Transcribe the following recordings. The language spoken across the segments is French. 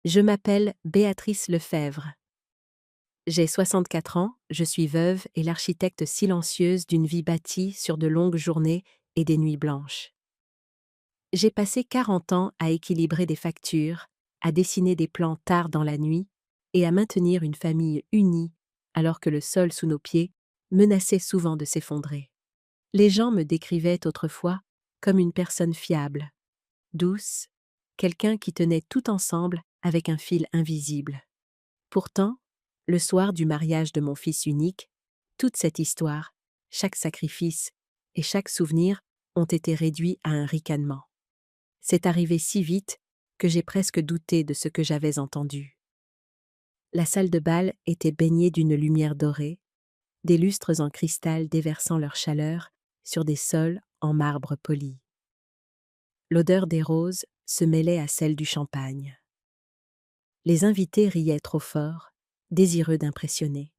Je m'appelle Béatrice Lefebvre. J'ai 64 ans, je suis veuve et l'architecte silencieuse d'une vie bâtie sur de longues journées et des nuits blanches. J'ai passé 40 ans à équilibrer des factures, à dessiner des plans tard dans la nuit et à maintenir une famille unie alors que le sol sous nos pieds menaçait souvent de s'effondrer. Les gens me décrivaient autrefois comme une personne fiable, douce, quelqu'un qui tenait tout ensemble avec un fil invisible. Pourtant, le soir du mariage de mon fils unique, toute cette histoire, chaque sacrifice et chaque souvenir ont été réduits à un ricanement. C'est arrivé si vite que j'ai presque douté de ce que j'avais entendu. La salle de bal était baignée d'une lumière dorée, des lustres en cristal déversant leur chaleur sur des sols en marbre poli. L'odeur des roses se mêlait à celle du champagne. Les invités riaient trop fort, désireux d'impressionner.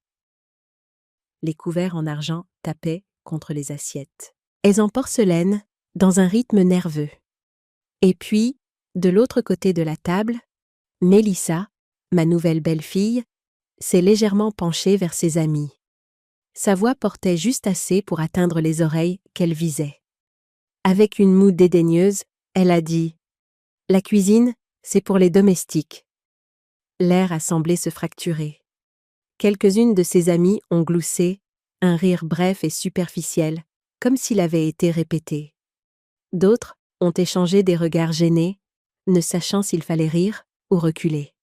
Les couverts en argent tapaient contre les assiettes. Elles en porcelaine, dans un rythme nerveux. Et puis, de l'autre côté de la table, Mélissa, ma nouvelle belle-fille, s'est légèrement penchée vers ses amis. Sa voix portait juste assez pour atteindre les oreilles qu'elle visait. Avec une moue dédaigneuse, elle a dit « La cuisine, c'est pour les domestiques ». L'air a semblé se fracturer. Quelques-unes de ses amies ont gloussé, un rire bref et superficiel, comme s'il avait été répété. D'autres ont échangé des regards gênés, ne sachant s'il fallait rire ou reculer.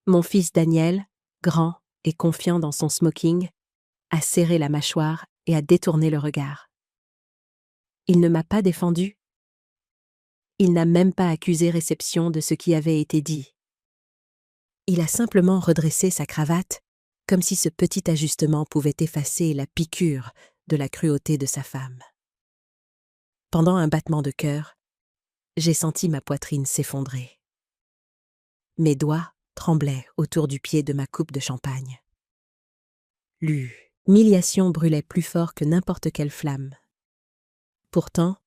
Mon fils Daniel, grand et confiant dans son smoking, a serré la mâchoire et a détourné le regard. Il ne m'a pas défendu. Il n'a même pas accusé réception de ce qui avait été dit. Il a simplement redressé sa cravate, comme si ce petit ajustement pouvait effacer la piqûre de la cruauté de sa femme. Pendant un battement de cœur, j'ai senti ma poitrine s'effondrer. Mes doigts tremblaient autour du pied de ma coupe de champagne. L'humiliation brûlait plus fort que n'importe quelle flamme. Pourtant,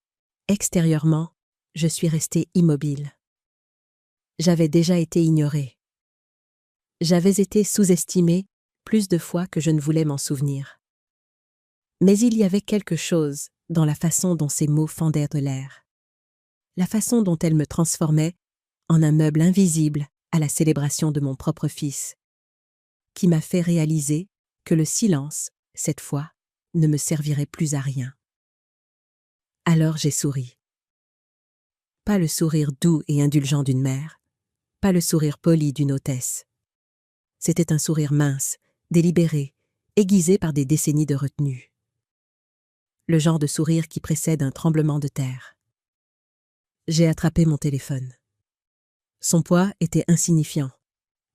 extérieurement, je suis restée immobile. J'avais déjà été ignorée. J'avais été sous-estimée plus de fois que je ne voulais m'en souvenir. Mais il y avait quelque chose dans la façon dont ces mots fendaient de l'air. La façon dont elle me transformait en un meuble invisible à la célébration de mon propre fils, qui m'a fait réaliser que le silence, cette fois, ne me servirait plus à rien. Alors j'ai souri. Pas le sourire doux et indulgent d'une mère, pas le sourire poli d'une hôtesse. C'était un sourire mince, délibéré, aiguisé par des décennies de retenue. Le genre de sourire qui précède un tremblement de terre. J'ai attrapé mon téléphone. Son poids était insignifiant,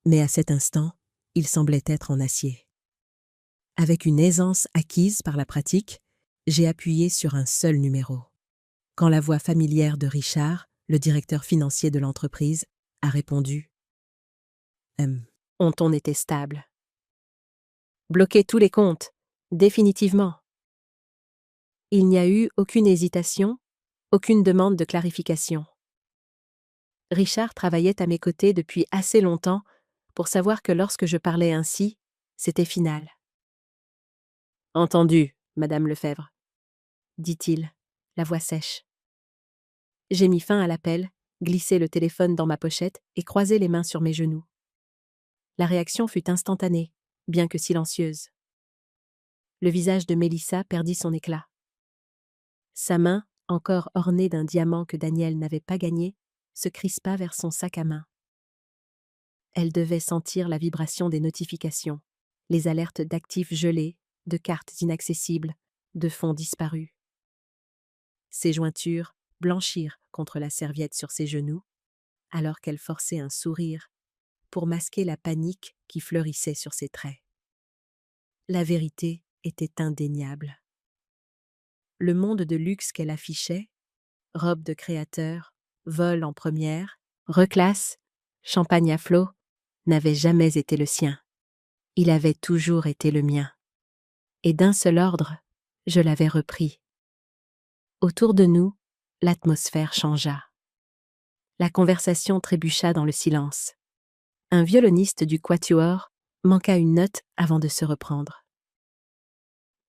mais à cet instant, il semblait être en acier. Avec une aisance acquise par la pratique, j'ai appuyé sur un seul numéro. Quand la voix familière de Richard, le directeur financier de l'entreprise, a répondu « Mon ton était stable. Bloquez tous les comptes, définitivement. » Il n'y a eu aucune hésitation, aucune demande de clarification. Richard travaillait à mes côtés depuis assez longtemps pour savoir que lorsque je parlais ainsi, c'était final. « Entendu, Madame Lefebvre, » dit-il, la voix sèche. J'ai mis fin à l'appel, glissé le téléphone dans ma pochette et croisé les mains sur mes genoux. La réaction fut instantanée, bien que silencieuse. Le visage de Mélissa perdit son éclat. Sa main, encore ornée d'un diamant que Daniel n'avait pas gagné, se crispa vers son sac à main. Elle devait sentir la vibration des notifications, les alertes d'actifs gelés, de cartes inaccessibles, de fonds disparus. Ses jointures blanchirent contre la serviette sur ses genoux, alors qu'elle forçait un sourire pour masquer la panique qui fleurissait sur ses traits. La vérité était indéniable. Le monde de luxe qu'elle affichait, robe de créateur, vol en première, reclasse, champagne à flot, n'avait jamais été le sien. Il avait toujours été le mien. Et d'un seul ordre, je l'avais repris. Autour de nous, l'atmosphère changea. La conversation trébucha dans le silence. Un violoniste du quatuor manqua une note avant de se reprendre.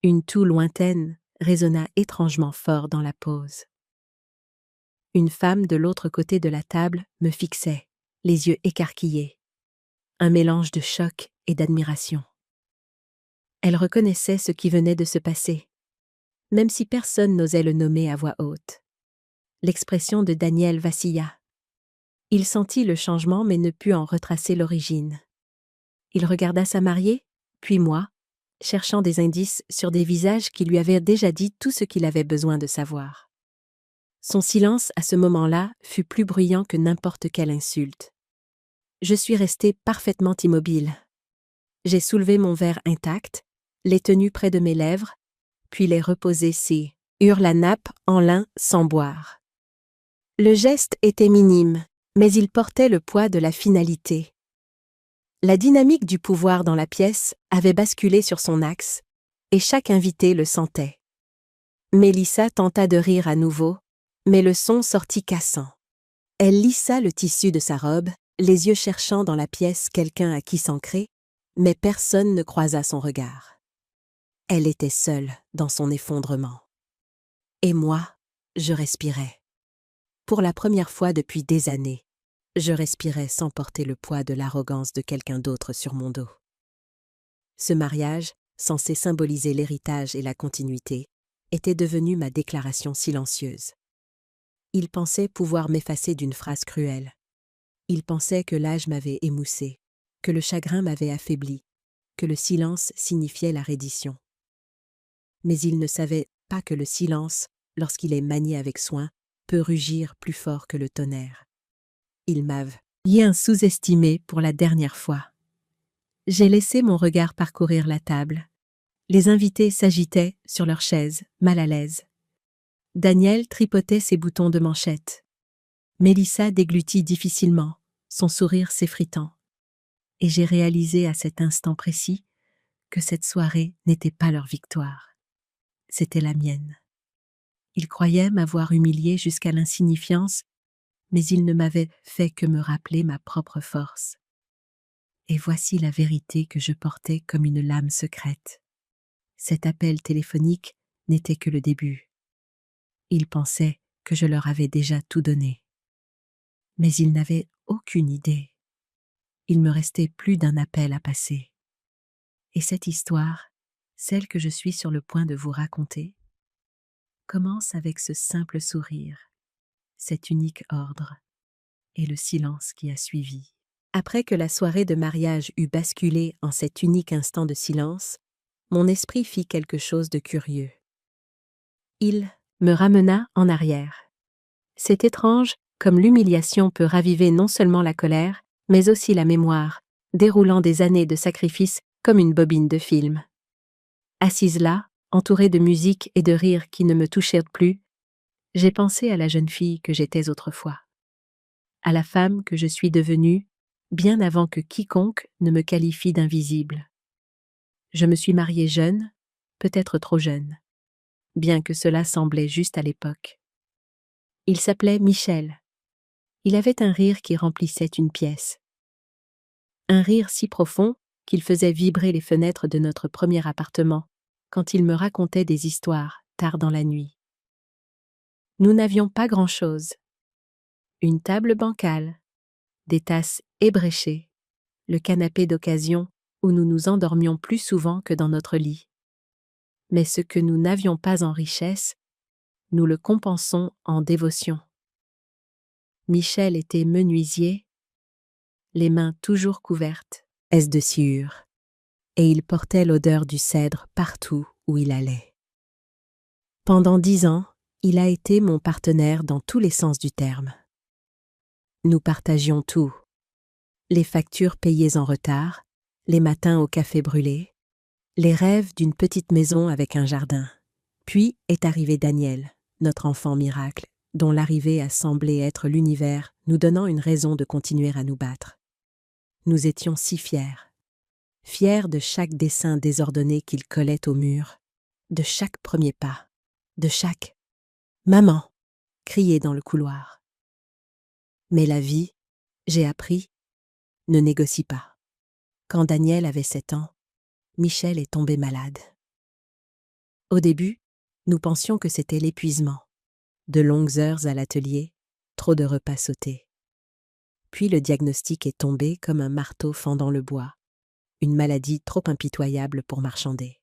Une toux lointaine résonna étrangement fort dans la pause. Une femme de l'autre côté de la table me fixait, les yeux écarquillés. Un mélange de choc et d'admiration. Elle reconnaissait ce qui venait de se passer, même si personne n'osait le nommer à voix haute. L'expression de Daniel vacilla. Il sentit le changement mais ne put en retracer l'origine. Il regarda sa mariée, puis moi, cherchant des indices sur des visages qui lui avaient déjà dit tout ce qu'il avait besoin de savoir. Son silence à ce moment-là fut plus bruyant que n'importe quelle insulte. Je suis restée parfaitement immobile. J'ai soulevé mon verre intact, l'ai tenu près de mes lèvres, puis l'ai reposé sur la nappe en lin sans boire. Le geste était minime, mais il portait le poids de la finalité. La dynamique du pouvoir dans la pièce avait basculé sur son axe, et chaque invité le sentait. Mélissa tenta de rire à nouveau, mais le son sortit cassant. Elle lissa le tissu de sa robe, les yeux cherchant dans la pièce quelqu'un à qui s'ancrer, mais personne ne croisa son regard. Elle était seule dans son effondrement. Et moi, je respirais. Pour la première fois depuis des années, je respirais sans porter le poids de l'arrogance de quelqu'un d'autre sur mon dos. Ce mariage, censé symboliser l'héritage et la continuité, était devenu ma déclaration silencieuse. Il pensait pouvoir m'effacer d'une phrase cruelle. Il pensait que l'âge m'avait émoussé, que le chagrin m'avait affaibli, que le silence signifiait la reddition. Mais il ne savait pas que le silence, lorsqu'il est manié avec soin, peut rugir plus fort que le tonnerre. Il m'avait bien sous-estimé pour la dernière fois. J'ai laissé mon regard parcourir la table. Les invités s'agitaient sur leurs chaises, mal à l'aise. Daniel tripotait ses boutons de manchette. Mélissa déglutit difficilement, son sourire s'effritant. Et j'ai réalisé à cet instant précis que cette soirée n'était pas leur victoire. C'était la mienne. Ils croyaient m'avoir humiliée jusqu'à l'insignifiance, mais ils ne m'avaient fait que me rappeler ma propre force. Et voici la vérité que je portais comme une lame secrète. Cet appel téléphonique n'était que le début. Ils pensaient que je leur avais déjà tout donné. Mais ils n'avaient aucune idée. Il me restait plus d'un appel à passer. Et cette histoire, celle que je suis sur le point de vous raconter, commence avec ce simple sourire, cet unique ordre, et le silence qui a suivi. Après que la soirée de mariage eut basculé en cet unique instant de silence, mon esprit fit quelque chose de curieux. Il me ramena en arrière. C'est étrange comme l'humiliation peut raviver non seulement la colère, mais aussi la mémoire, déroulant des années de sacrifice comme une bobine de film. Assise là, entourée de musique et de rires qui ne me touchaient plus, j'ai pensé à la jeune fille que j'étais autrefois, à la femme que je suis devenue, bien avant que quiconque ne me qualifie d'invisible. Je me suis mariée jeune, peut-être trop jeune, bien que cela semblait juste à l'époque. Il s'appelait Michel. Il avait un rire qui remplissait une pièce. Un rire si profond qu'il faisait vibrer les fenêtres de notre premier appartement quand il me racontait des histoires tard dans la nuit. Nous n'avions pas grand-chose. Une table bancale, des tasses ébréchées, le canapé d'occasion où nous nous endormions plus souvent que dans notre lit. Mais ce que nous n'avions pas en richesse, nous le compensons en dévotion. Michel était menuisier, les mains toujours couvertes, de sciure, et il portait l'odeur du cèdre partout où il allait. Pendant 10 ans, il a été mon partenaire dans tous les sens du terme. Nous partagions tout. Les factures payées en retard, les matins au café brûlé, les rêves d'une petite maison avec un jardin. Puis est arrivé Daniel, notre enfant miracle, dont l'arrivée a semblé être l'univers nous donnant une raison de continuer à nous battre. Nous étions si fiers. Fiers de chaque dessin désordonné qu'il collait au mur, de chaque premier pas, de chaque « Maman !» crié dans le couloir. Mais la vie, j'ai appris, ne négocie pas. Quand Daniel avait 7 ans, Michel est tombé malade. Au début, nous pensions que c'était l'épuisement. De longues heures à l'atelier, trop de repas sautés. Puis le diagnostic est tombé comme un marteau fendant le bois, une maladie trop impitoyable pour marchander.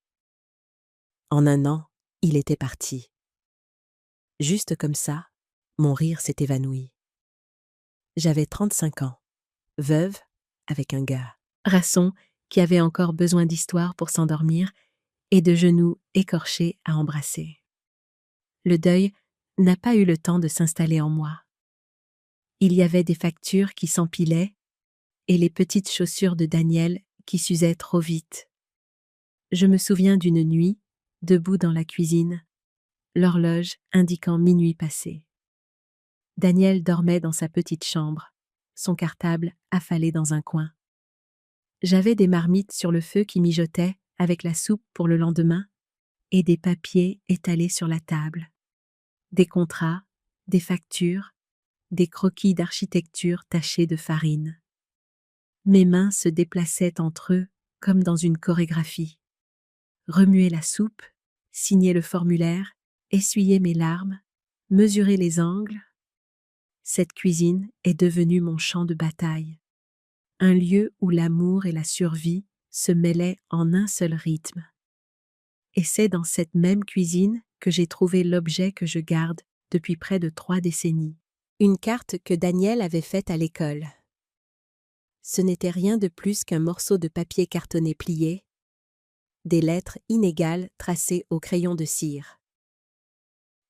En un an, il était parti. Juste comme ça, mon rire s'est évanoui. J'avais 35 ans, veuve, avec un gars, Rasson, qui avait encore besoin d'histoire pour s'endormir et de genoux écorchés à embrasser. Le deuil n'a pas eu le temps de s'installer en moi. Il y avait des factures qui s'empilaient et les petites chaussures de Daniel qui s'usaient trop vite. Je me souviens d'une nuit, debout dans la cuisine, l'horloge indiquant minuit passé. Daniel dormait dans sa petite chambre, son cartable affalé dans un coin. J'avais des marmites sur le feu qui mijotaient avec la soupe pour le lendemain et des papiers étalés sur la table. Des contrats, des factures, des croquis d'architecture tachés de farine. Mes mains se déplaçaient entre eux comme dans une chorégraphie. Remuer la soupe, signer le formulaire, essuyer mes larmes, mesurer les angles. Cette cuisine est devenue mon champ de bataille, un lieu où l'amour et la survie se mêlaient en un seul rythme. Et c'est dans cette même cuisine que j'ai trouvé l'objet que je garde depuis près de 3 décennies. Une carte que Daniel avait faite à l'école. Ce n'était rien de plus qu'un morceau de papier cartonné plié, des lettres inégales tracées au crayon de cire.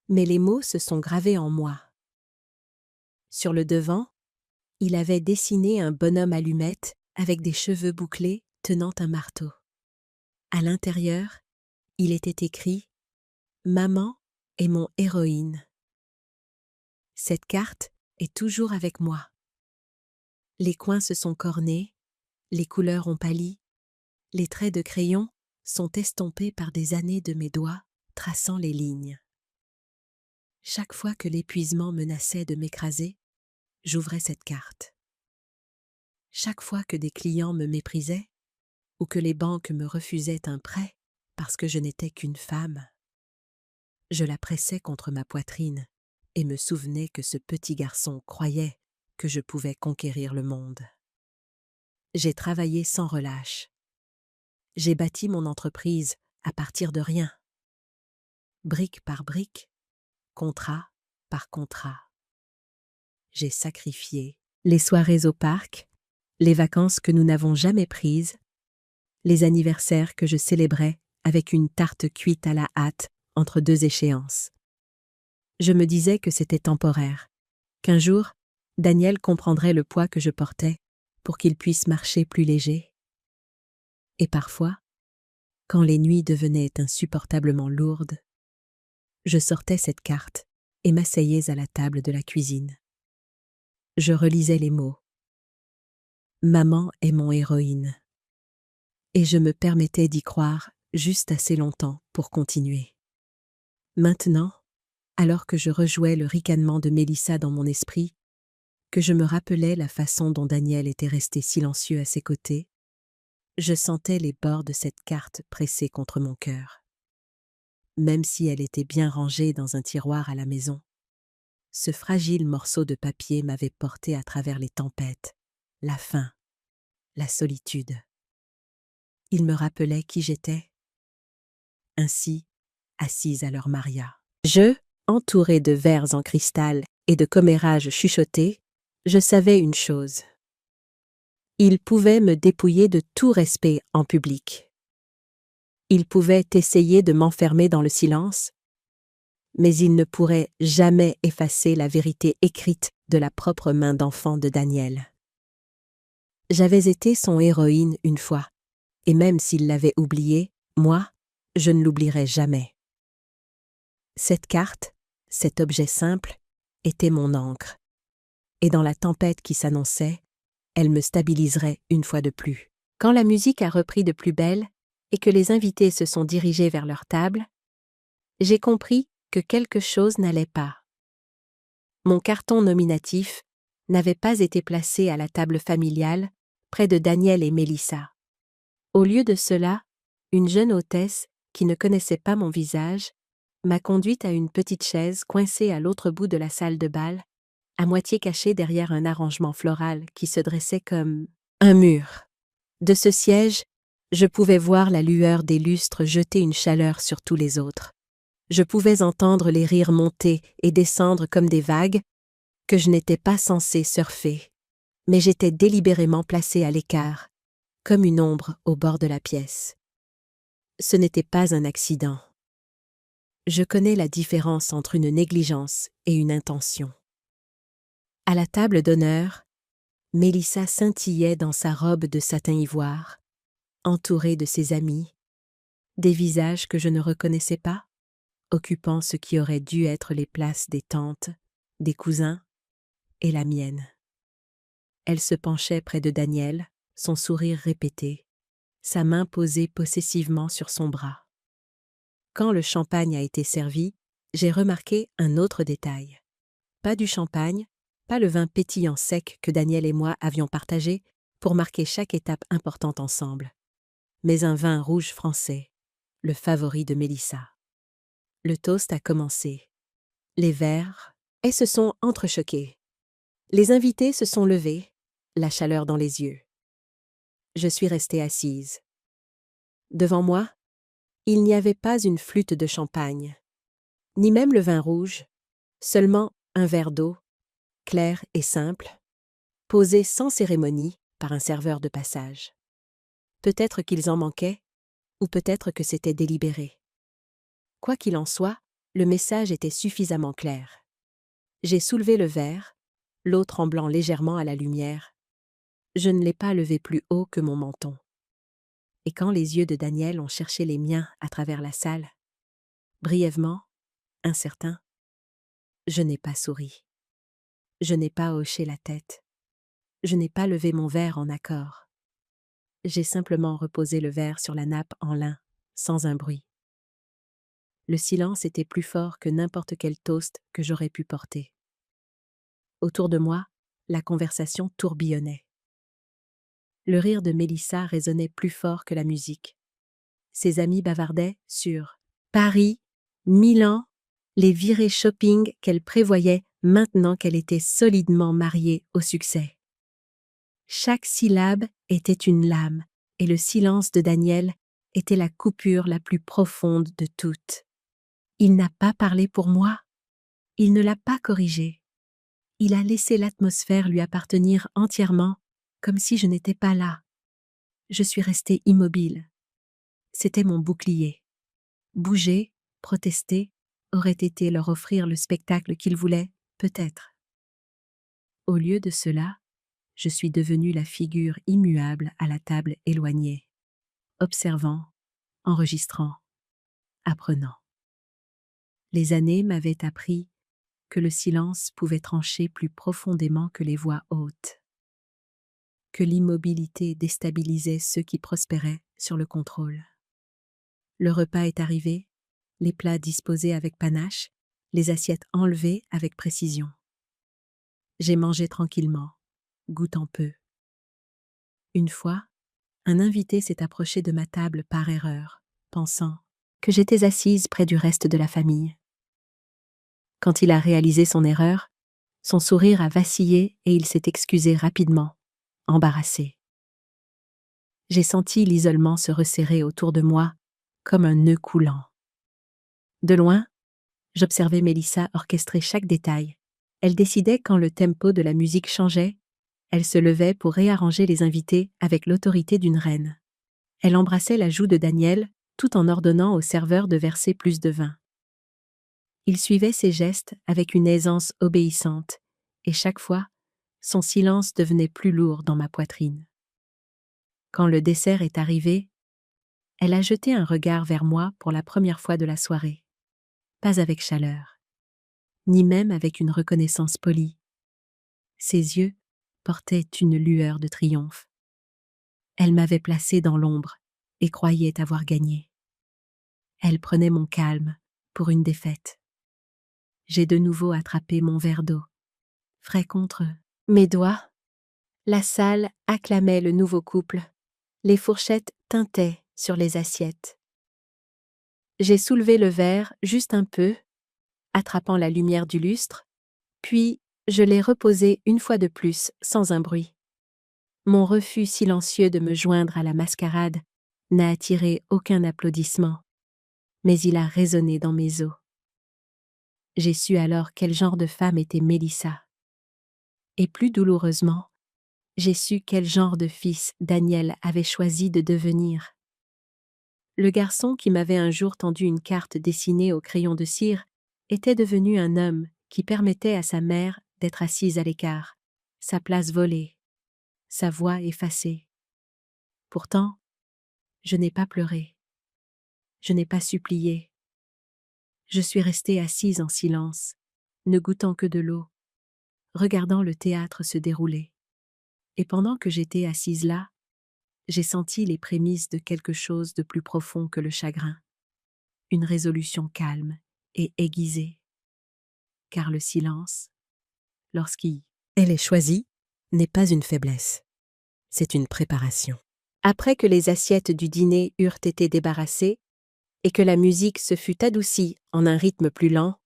Mais les mots se sont gravés en moi. Sur le devant, il avait dessiné un bonhomme allumette avec des cheveux bouclés tenant un marteau. À l'intérieur, il était écrit « Maman est mon héroïne ». Cette carte est toujours avec moi. Les coins se sont cornés, les couleurs ont pâli, les traits de crayon sont estompés par des années de mes doigts traçant les lignes. Chaque fois que l'épuisement menaçait de m'écraser, j'ouvrais cette carte. Chaque fois que des clients me méprisaient ou que les banques me refusaient un prêt parce que je n'étais qu'une femme, je la pressais contre ma poitrine et me souvenais que ce petit garçon croyait que je pouvais conquérir le monde. J'ai travaillé sans relâche. J'ai bâti mon entreprise à partir de rien. Brique par brique, contrat par contrat. J'ai sacrifié les soirées au parc, les vacances que nous n'avons jamais prises, les anniversaires que je célébrais avec une tarte cuite à la hâte entre 2 échéances. Je me disais que c'était temporaire, qu'un jour, Daniel comprendrait le poids que je portais pour qu'il puisse marcher plus léger. Et parfois, quand les nuits devenaient insupportablement lourdes, je sortais cette carte et m'asseyais à la table de la cuisine. Je relisais les mots. Maman est mon héroïne. Et je me permettais d'y croire juste assez longtemps pour continuer. Maintenant, alors que je rejouais le ricanement de Mélissa dans mon esprit, que je me rappelais la façon dont Daniel était resté silencieux à ses côtés, je sentais les bords de cette carte pressés contre mon cœur. Même si elle était bien rangée dans un tiroir à la maison, ce fragile morceau de papier m'avait porté à travers les tempêtes, la faim, la solitude. Il me rappelait qui j'étais. Ainsi, assise à leur Maria. Je, entourée de verres en cristal et de commérages chuchotés, je savais une chose. Il pouvait me dépouiller de tout respect en public. Il pouvait essayer de m'enfermer dans le silence, mais il ne pourrait jamais effacer la vérité écrite de la propre main d'enfant de Daniel. J'avais été son héroïne une fois, et même s'il l'avait oublié, moi, je ne l'oublierai jamais. Cette carte, cet objet simple, était mon ancre, et dans la tempête qui s'annonçait, elle me stabiliserait une fois de plus. Quand la musique a repris de plus belle et que les invités se sont dirigés vers leur table, j'ai compris que quelque chose n'allait pas. Mon carton nominatif n'avait pas été placée à la table familiale, près de Daniel et Mélissa. Au lieu de cela, une jeune hôtesse, qui ne connaissait pas mon visage, m'a conduite à une petite chaise coincée à l'autre bout de la salle de bal, à moitié cachée derrière un arrangement floral qui se dressait comme un mur. De ce siège, je pouvais voir la lueur des lustres jeter une chaleur sur tous les autres. Je pouvais entendre les rires monter et descendre comme des vagues, que je n'étais pas censée surfer, mais j'étais délibérément placée à l'écart, comme une ombre au bord de la pièce. Ce n'était pas un accident. Je connais la différence entre une négligence et une intention. À la table d'honneur, Mélissa scintillait dans sa robe de satin ivoire, entourée de ses amis, des visages que je ne reconnaissais pas, occupant ce qui aurait dû être les places des tantes, des cousins et la mienne. Elle se penchait près de Daniel, son sourire répété, sa main posée possessivement sur son bras. Quand le champagne a été servi, j'ai remarqué un autre détail. Pas du champagne, pas le vin pétillant sec que Daniel et moi avions partagé pour marquer chaque étape importante ensemble, mais un vin rouge français, le favori de Mélissa. Le toast a commencé. Les verres se sont entrechoqués. Les invités se sont levés, la chaleur dans les yeux. Je suis restée assise. Devant moi, il n'y avait pas une flûte de champagne, ni même le vin rouge, seulement un verre d'eau, clair et simple, posé sans cérémonie par un serveur de passage. Peut-être qu'ils en manquaient, ou peut-être que c'était délibéré. Quoi qu'il en soit, le message était suffisamment clair. J'ai soulevé le verre, l'eau tremblant légèrement à la lumière. Je ne l'ai pas levé plus haut que mon menton. Et quand les yeux de Daniel ont cherché les miens à travers la salle, brièvement, incertain, je n'ai pas souri. Je n'ai pas hoché la tête. Je n'ai pas levé mon verre en accord. J'ai simplement reposé le verre sur la nappe en lin, sans un bruit. Le silence était plus fort que n'importe quel toast que j'aurais pu porter. Autour de moi, la conversation tourbillonnait. Le rire de Mélissa résonnait plus fort que la musique. Ses amis bavardaient sur Paris, Milan, les virées shopping qu'elle prévoyait maintenant qu'elle était solidement mariée au succès. Chaque syllabe était une lame, et le silence de Daniel était la coupure la plus profonde de toutes. Il n'a pas parlé pour moi. Il ne l'a pas corrigé. Il a laissé l'atmosphère lui appartenir entièrement, comme si je n'étais pas là. Je suis restée immobile. C'était mon bouclier. Bouger, protester, aurait été leur offrir le spectacle qu'ils voulaient, peut-être. Au lieu de cela, je suis devenue la figure immuable à la table éloignée, observant, enregistrant, apprenant. Les années m'avaient appris que le silence pouvait trancher plus profondément que les voix hautes, que l'immobilité déstabilisait ceux qui prospéraient sur le contrôle. Le repas est arrivé, les plats disposés avec panache, les assiettes enlevées avec précision. J'ai mangé tranquillement, goûtant peu. Une fois, un invité s'est approché de ma table par erreur, pensant que j'étais assise près du reste de la famille. Quand il a réalisé son erreur, son sourire a vacillé et il s'est excusé rapidement, embarrassé. J'ai senti l'isolement se resserrer autour de moi comme un nœud coulant. De loin, j'observais Mélissa orchestrer chaque détail. Elle décidait quand le tempo de la musique changeait. Elle se levait pour réarranger les invités avec l'autorité d'une reine. Elle embrassait la joue de Daniel tout en ordonnant au serveur de verser plus de vin. Il suivait ses gestes avec une aisance obéissante, et chaque fois, son silence devenait plus lourd dans ma poitrine. Quand le dessert est arrivé, elle a jeté un regard vers moi pour la première fois de la soirée. Pas avec chaleur, ni même avec une reconnaissance polie. Ses yeux portaient une lueur de triomphe. Elle m'avait placé dans l'ombre et croyait avoir gagné. Elle prenait mon calme pour une défaite. J'ai de nouveau attrapé mon verre d'eau, frais contre Mes doigts. La salle acclamait le nouveau couple. Les fourchettes tintaient sur les assiettes. J'ai soulevé le verre juste un peu, attrapant la lumière du lustre, puis je l'ai reposé une fois de plus sans un bruit. Mon refus silencieux de me joindre à la mascarade n'a attiré aucun applaudissement, mais il a résonné dans mes os. J'ai su alors quel genre de femme était Mélissa. Et plus douloureusement, j'ai su quel genre de fils Daniel avait choisi de devenir. Le garçon qui m'avait un jour tendu une carte dessinée au crayon de cire était devenu un homme qui permettait à sa mère d'être assise à l'écart, sa place volée, sa voix effacée. Pourtant, je n'ai pas pleuré. Je n'ai pas supplié. Je suis restée assise en silence, ne goûtant que de l'eau, regardant le théâtre se dérouler. Et pendant que j'étais assise là, j'ai senti les prémices de quelque chose de plus profond que le chagrin. Une résolution calme et aiguisée. Car le silence, lorsqu'il est choisi, n'est pas une faiblesse. C'est une préparation. Après que les assiettes du dîner eurent été débarrassées et que la musique se fut adoucie en un rythme plus lent,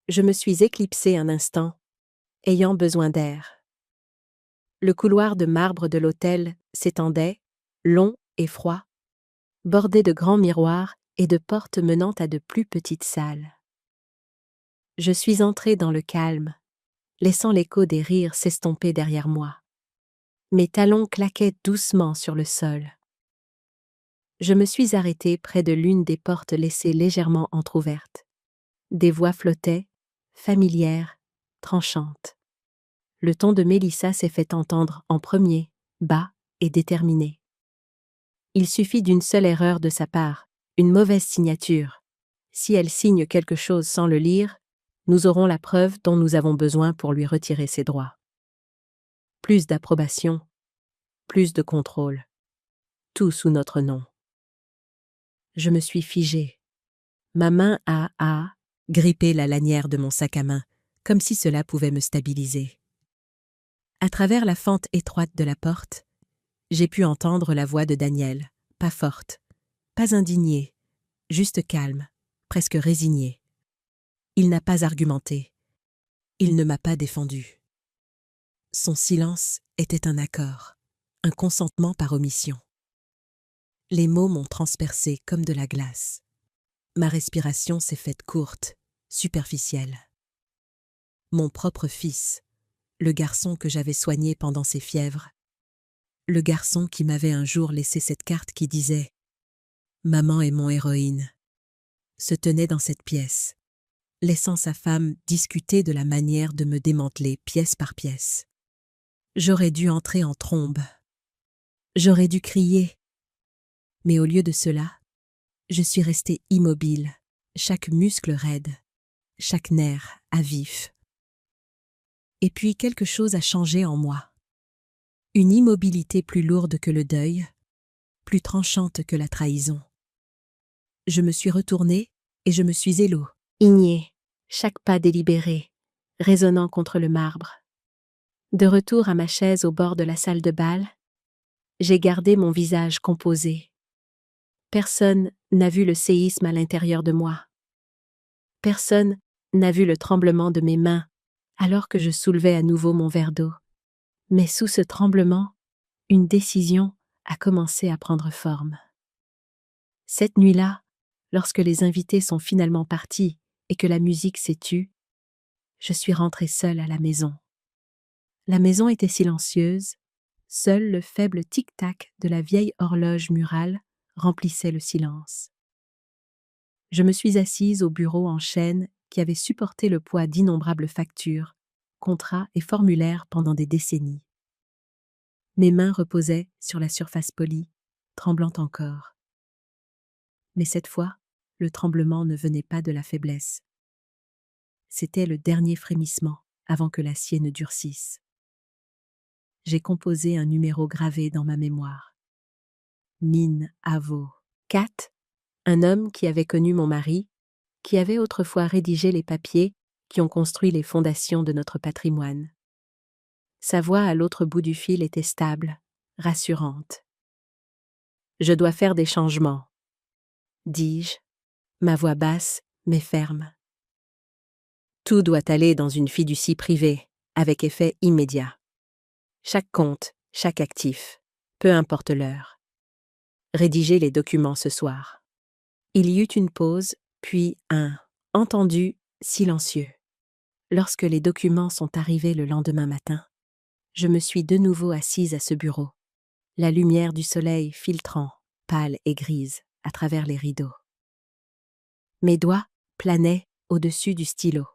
je me suis éclipsée un instant, ayant besoin d'air. Le couloir de marbre de l'hôtel s'étendait, long et froid, bordé de grands miroirs et de portes menant à de plus petites salles. Je suis entrée dans le calme, laissant l'écho des rires s'estomper derrière moi. Mes talons claquaient doucement sur le sol. Je me suis arrêtée près de l'une des portes laissées légèrement entr'ouvertes. Des voix flottaient, familières, tranchantes. Le ton de Mélissa s'est fait entendre en premier, bas et déterminé. Il suffit d'une seule erreur de sa part, une mauvaise signature. Si elle signe quelque chose sans le lire, nous aurons la preuve dont nous avons besoin pour lui retirer ses droits. Plus d'approbation, plus de contrôle. Tout sous notre nom. Je me suis figée. Ma main a grippé la lanière de mon sac à main, comme si cela pouvait me stabiliser. À travers la fente étroite de la porte, j'ai pu entendre la voix de Daniel, pas forte, pas indignée, juste calme, presque résignée. Il n'a pas argumenté. Il ne m'a pas défendu. Son silence était un accord, un consentement par omission. Les mots m'ont transpercé comme de la glace. Ma respiration s'est faite courte, superficielle. Mon propre fils, le garçon que j'avais soigné pendant ses fièvres, le garçon qui m'avait un jour laissé cette carte qui disait « Maman est mon héroïne », se tenait dans cette pièce, laissant sa femme discuter de la manière de me démanteler pièce par pièce. J'aurais dû entrer en trombe. J'aurais dû crier. Mais au lieu de cela, je suis restée immobile, chaque muscle raide, chaque nerf à vif. Et puis quelque chose a changé en moi. Une immobilité plus lourde que le deuil, plus tranchante que la trahison. Je me suis retournée et je me suis éloignée, chaque pas délibéré, résonnant contre le marbre. De retour à ma chaise au bord de la salle de bal, j'ai gardé mon visage composé. Personne n'a vu le séisme à l'intérieur de moi. Personne n'a vu le tremblement de mes mains alors que je soulevais à nouveau mon verre d'eau. Mais sous ce tremblement, une décision a commencé à prendre forme. Cette nuit-là, lorsque les invités sont finalement partis et que la musique s'est tue, je suis rentrée seule à la maison. La maison était silencieuse, seul le faible tic-tac de la vieille horloge murale remplissait le silence. Je me suis assise au bureau en chêne qui avait supporté le poids d'innombrables factures, contrats et formulaires pendant des décennies. Mes mains reposaient sur la surface polie, tremblant encore. Mais cette fois, le tremblement ne venait pas de la faiblesse. C'était le dernier frémissement avant que l'acier ne durcisse. J'ai composé un numéro gravé dans ma mémoire. Min Avo. Kat, un homme qui avait connu mon mari, qui avait autrefois rédigé les papiers qui ont construit les fondations de notre patrimoine. Sa voix à l'autre bout du fil était stable, rassurante. « Je dois faire des changements », dis-je, ma voix basse mais ferme. Tout doit aller dans une fiducie privée, avec effet immédiat. Chaque compte, chaque actif, peu importe l'heure. Rédiger les documents ce soir. Il y eut une pause, puis un « entendu » silencieux. Lorsque les documents sont arrivés le lendemain matin, je me suis de nouveau assise à ce bureau, la lumière du soleil filtrant, pâle et grise, à travers les rideaux. Mes doigts planaient au-dessus du stylo.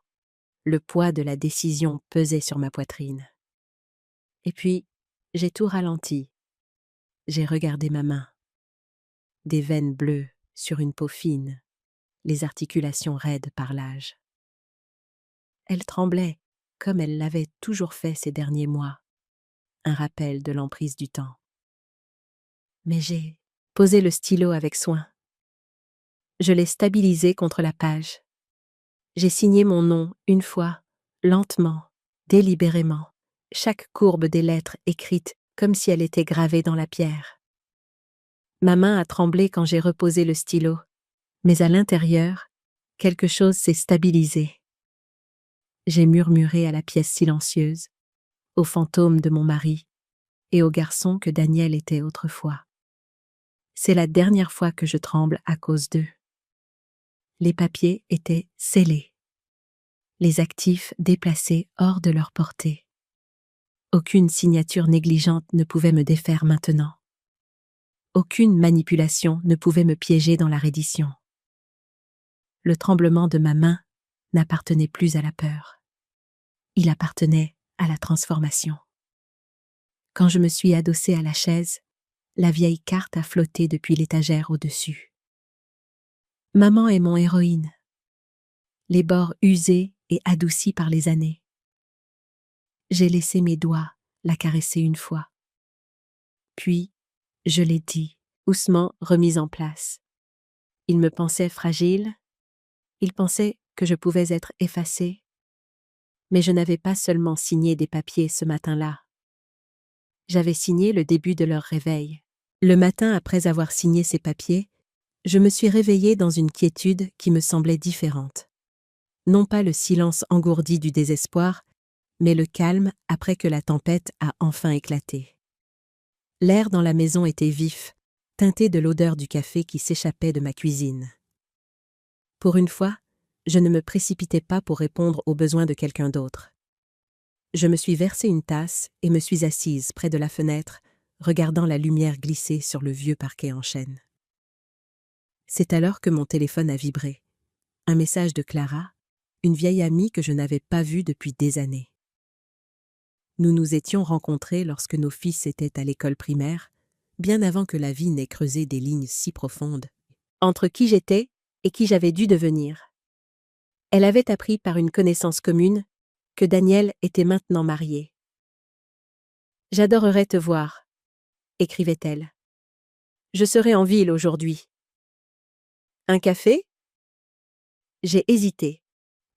Le poids de la décision pesait sur ma poitrine. Et puis, j'ai tout ralenti. J'ai regardé ma main. Des veines bleues sur une peau fine, les articulations raides par l'âge. Elle tremblait, comme elle l'avait toujours fait ces derniers mois. Un rappel de l'emprise du temps. Mais j'ai posé le stylo avec soin. Je l'ai stabilisé contre la page. J'ai signé mon nom une fois, lentement, délibérément, chaque courbe des lettres écrites comme si elle était gravée dans la pierre. Ma main a tremblé quand j'ai reposé le stylo, mais à l'intérieur, quelque chose s'est stabilisé. J'ai murmuré à la pièce silencieuse, au fantôme de mon mari et au garçon que Daniel était autrefois. C'est la dernière fois que je tremble à cause d'eux. Les papiers étaient scellés, les actifs déplacés hors de leur portée. Aucune signature négligente ne pouvait me défaire maintenant. Aucune manipulation ne pouvait me piéger dans la reddition. Le tremblement de ma main n'appartenait plus à la peur. Il appartenait à la transformation. Quand je me suis adossée à la chaise, la vieille carte a flotté depuis l'étagère au-dessus. Maman est mon héroïne. Les bords usés et adoucis par les années. J'ai laissé mes doigts la caresser une fois. Puis, je l'ai dit, doucement remise en place. Il me pensait fragile, il pensait que je pouvais être effacée, mais je n'avais pas seulement signé des papiers ce matin-là. J'avais signé le début de leur réveil. Le matin après avoir signé ces papiers, je me suis réveillée dans une quiétude qui me semblait différente. Non pas le silence engourdi du désespoir, mais le calme après que la tempête a enfin éclaté. L'air dans la maison était vif, teinté de l'odeur du café qui s'échappait de ma cuisine. Pour une fois, je ne me précipitais pas pour répondre aux besoins de quelqu'un d'autre. Je me suis versé une tasse et me suis assise près de la fenêtre, regardant la lumière glisser sur le vieux parquet en chêne. C'est alors que mon téléphone a vibré. Un message de Clara, une vieille amie que je n'avais pas vue depuis des années. Nous nous étions rencontrés lorsque nos fils étaient à l'école primaire, bien avant que la vie n'ait creusé des lignes si profondes, entre qui j'étais et qui j'avais dû devenir. Elle avait appris par une connaissance commune que Daniel était maintenant marié. « J'adorerais te voir », écrivait-elle. « Je serai en ville aujourd'hui. » « Un café ?» J'ai hésité.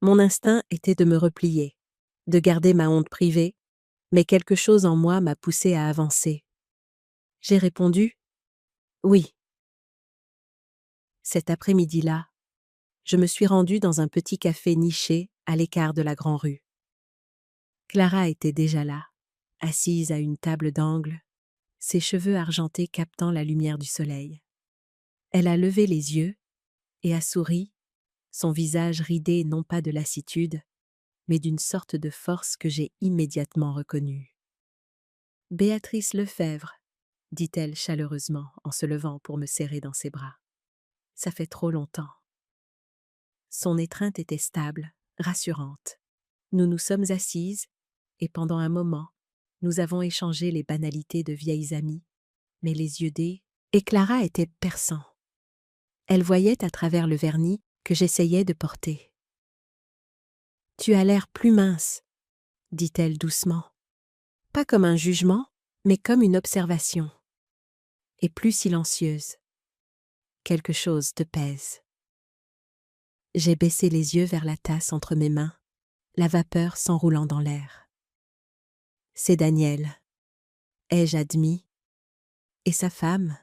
Mon instinct était de me replier, de garder ma honte privée, mais quelque chose en moi m'a poussé à avancer. J'ai répondu « Oui ». Cet après-midi-là, je me suis rendue dans un petit café niché à l'écart de la Grand-Rue. Clara était déjà là, assise à une table d'angle, ses cheveux argentés captant la lumière du soleil. Elle a levé les yeux et a souri, son visage ridé non pas de lassitude, mais d'une sorte de force que j'ai immédiatement reconnue. « Béatrice Lefebvre », dit-elle chaleureusement en se levant pour me serrer dans ses bras. « Ça fait trop longtemps. » Son étreinte était stable, rassurante. Nous nous sommes assises, et pendant un moment, nous avons échangé les banalités de vieilles amies, mais les yeux et Clara était perçants. Elle voyait à travers le vernis que j'essayais de porter. « Tu as l'air plus mince », dit-elle doucement. Pas comme un jugement, mais comme une observation. Et plus silencieuse. Quelque chose te pèse. J'ai baissé les yeux vers la tasse entre mes mains, la vapeur s'enroulant dans l'air. C'est Daniel. Ai-je admis? Et sa femme?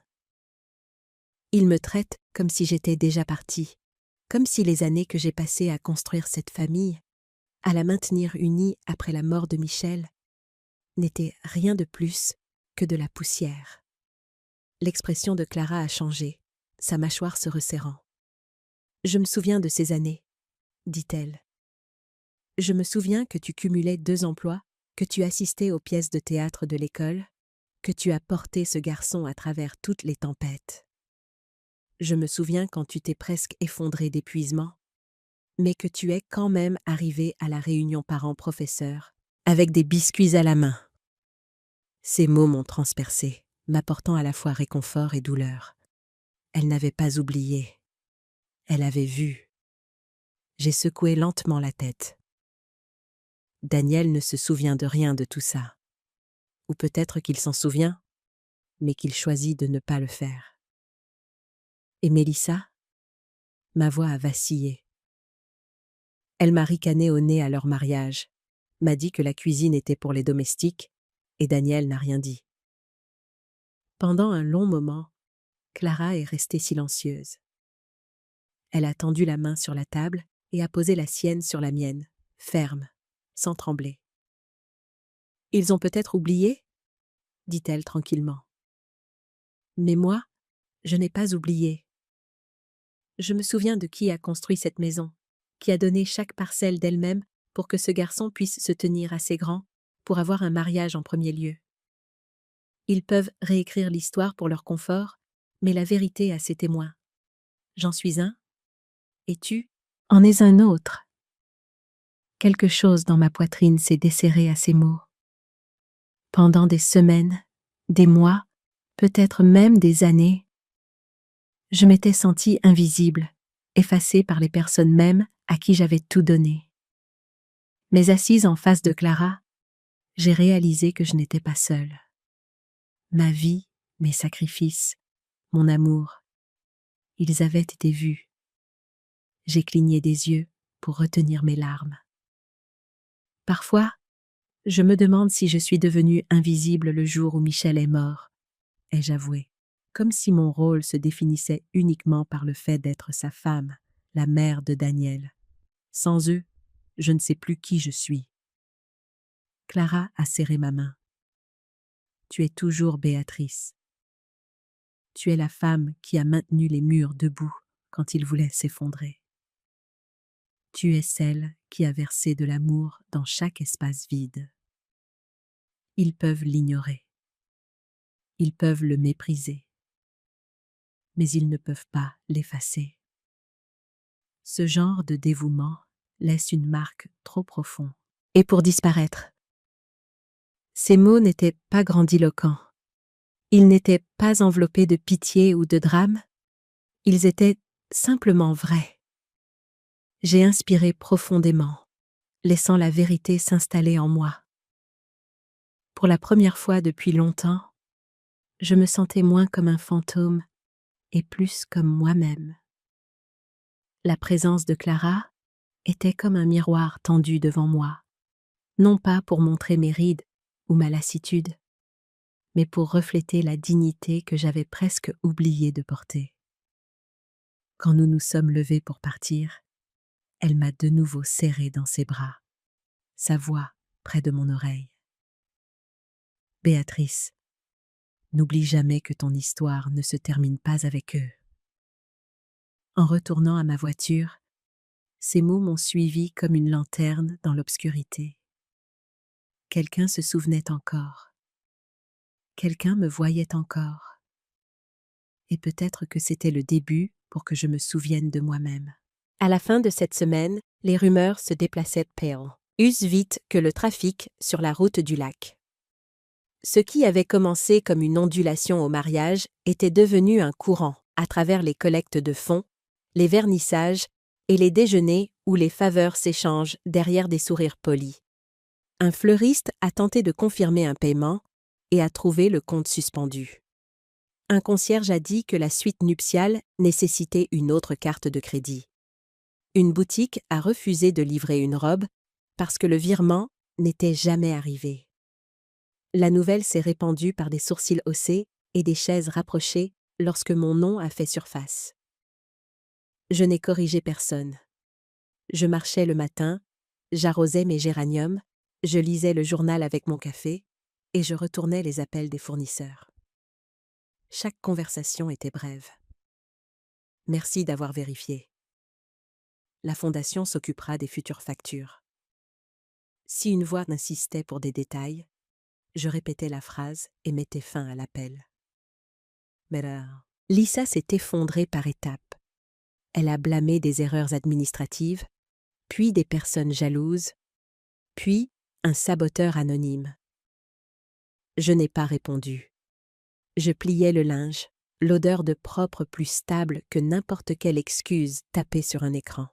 Il me traite comme si j'étais déjà partie, comme si les années que j'ai passées à construire cette famille, à la maintenir unie après la mort de Michel, n'étaient rien de plus que de la poussière. L'expression de Clara a changé, sa mâchoire se resserrant. Je me souviens de ces années, dit-elle. Je me souviens que tu cumulais 2 emplois, que tu assistais aux pièces de théâtre de l'école, que tu as porté ce garçon à travers toutes les tempêtes. Je me souviens quand tu t'es presque effondré d'épuisement, mais que tu es quand même arrivé à la réunion parents-professeurs, avec des biscuits à la main. Ces mots m'ont transpercé, m'apportant à la fois réconfort et douleur. Elle n'avait pas oublié. Elle avait vu. J'ai secoué lentement la tête. Daniel ne se souvient de rien de tout ça. Ou peut-être qu'il s'en souvient, mais qu'il choisit de ne pas le faire. Et Mélissa? Ma voix a vacillé. Elle m'a ricané au nez à leur mariage, m'a dit que la cuisine était pour les domestiques, et Daniel n'a rien dit. Pendant un long moment, Clara est restée silencieuse. Elle a tendu la main sur la table et a posé la sienne sur la mienne, ferme, sans trembler. « Ils ont peut-être oublié ?» dit-elle tranquillement. Mais moi, je n'ai pas oublié. Je me souviens de qui a construit cette maison, qui a donné chaque parcelle d'elle-même pour que ce garçon puisse se tenir assez grand pour avoir un mariage en premier lieu. Ils peuvent réécrire l'histoire pour leur confort, mais la vérité a ses témoins. J'en suis un, et tu en es un autre. Quelque chose dans ma poitrine s'est desserré à ces mots. Pendant des semaines, des mois, peut-être même des années, je m'étais sentie invisible, effacée par les personnes mêmes à qui j'avais tout donné. Mais assise en face de Clara, j'ai réalisé que je n'étais pas seule. Ma vie, mes sacrifices, mon amour, ils avaient été vus. J'ai cligné des yeux pour retenir mes larmes. Parfois, je me demande si je suis devenue invisible le jour où Michel est mort, ai-je avoué, comme si mon rôle se définissait uniquement par le fait d'être sa femme, la mère de Daniel. Sans eux, je ne sais plus qui je suis. Clara a serré ma main. Tu es toujours Béatrice. Tu es la femme qui a maintenu les murs debout quand ils voulaient s'effondrer. Tu es celle qui a versé de l'amour dans chaque espace vide. Ils peuvent l'ignorer. Ils peuvent le mépriser. Mais ils ne peuvent pas l'effacer. Ce genre de dévouement laisse une marque trop profonde. Et pour disparaître. Ces mots n'étaient pas grandiloquents. Ils n'étaient pas enveloppés de pitié ou de drame. Ils étaient simplement vrais. J'ai inspiré profondément, laissant la vérité s'installer en moi. Pour la première fois depuis longtemps, je me sentais moins comme un fantôme et plus comme moi-même. La présence de Clara était comme un miroir tendu devant moi, non pas pour montrer mes rides ou ma lassitude, mais pour refléter la dignité que j'avais presque oublié de porter. Quand nous nous sommes levés pour partir, elle m'a de nouveau serré dans ses bras, sa voix près de mon oreille. Béatrice, n'oublie jamais que ton histoire ne se termine pas avec eux. En retournant à ma voiture, ces mots m'ont suivi comme une lanterne dans l'obscurité. Quelqu'un se souvenait encore. Quelqu'un me voyait encore. Et peut-être que c'était le début pour que je me souvienne de moi-même. À la fin de cette semaine, les rumeurs se déplaçaient Pale, eussent vite que le trafic sur la route du lac. Ce qui avait commencé comme une ondulation au mariage était devenu un courant à travers les collectes de fonds, les vernissages et les déjeuners où les faveurs s'échangent derrière des sourires polis. Un fleuriste a tenté de confirmer un paiement et a trouvé le compte suspendu. Un concierge a dit que la suite nuptiale nécessitait une autre carte de crédit. Une boutique a refusé de livrer une robe parce que le virement n'était jamais arrivé. La nouvelle s'est répandue par des sourcils haussés et des chaises rapprochées lorsque mon nom a fait surface. Je n'ai corrigé personne. Je marchais le matin, j'arrosais mes géraniums, je lisais le journal avec mon café et je retournais les appels des fournisseurs. Chaque conversation était brève. Merci d'avoir vérifié. La fondation s'occupera des futures factures. Si une voix insistait pour des détails, je répétais la phrase et mettais fin à l'appel. Mais Lisa s'est effondrée par étapes. Elle a blâmé des erreurs administratives, puis des personnes jalouses, puis un saboteur anonyme. Je n'ai pas répondu. Je pliais le linge, l'odeur de propre plus stable que n'importe quelle excuse tapée sur un écran.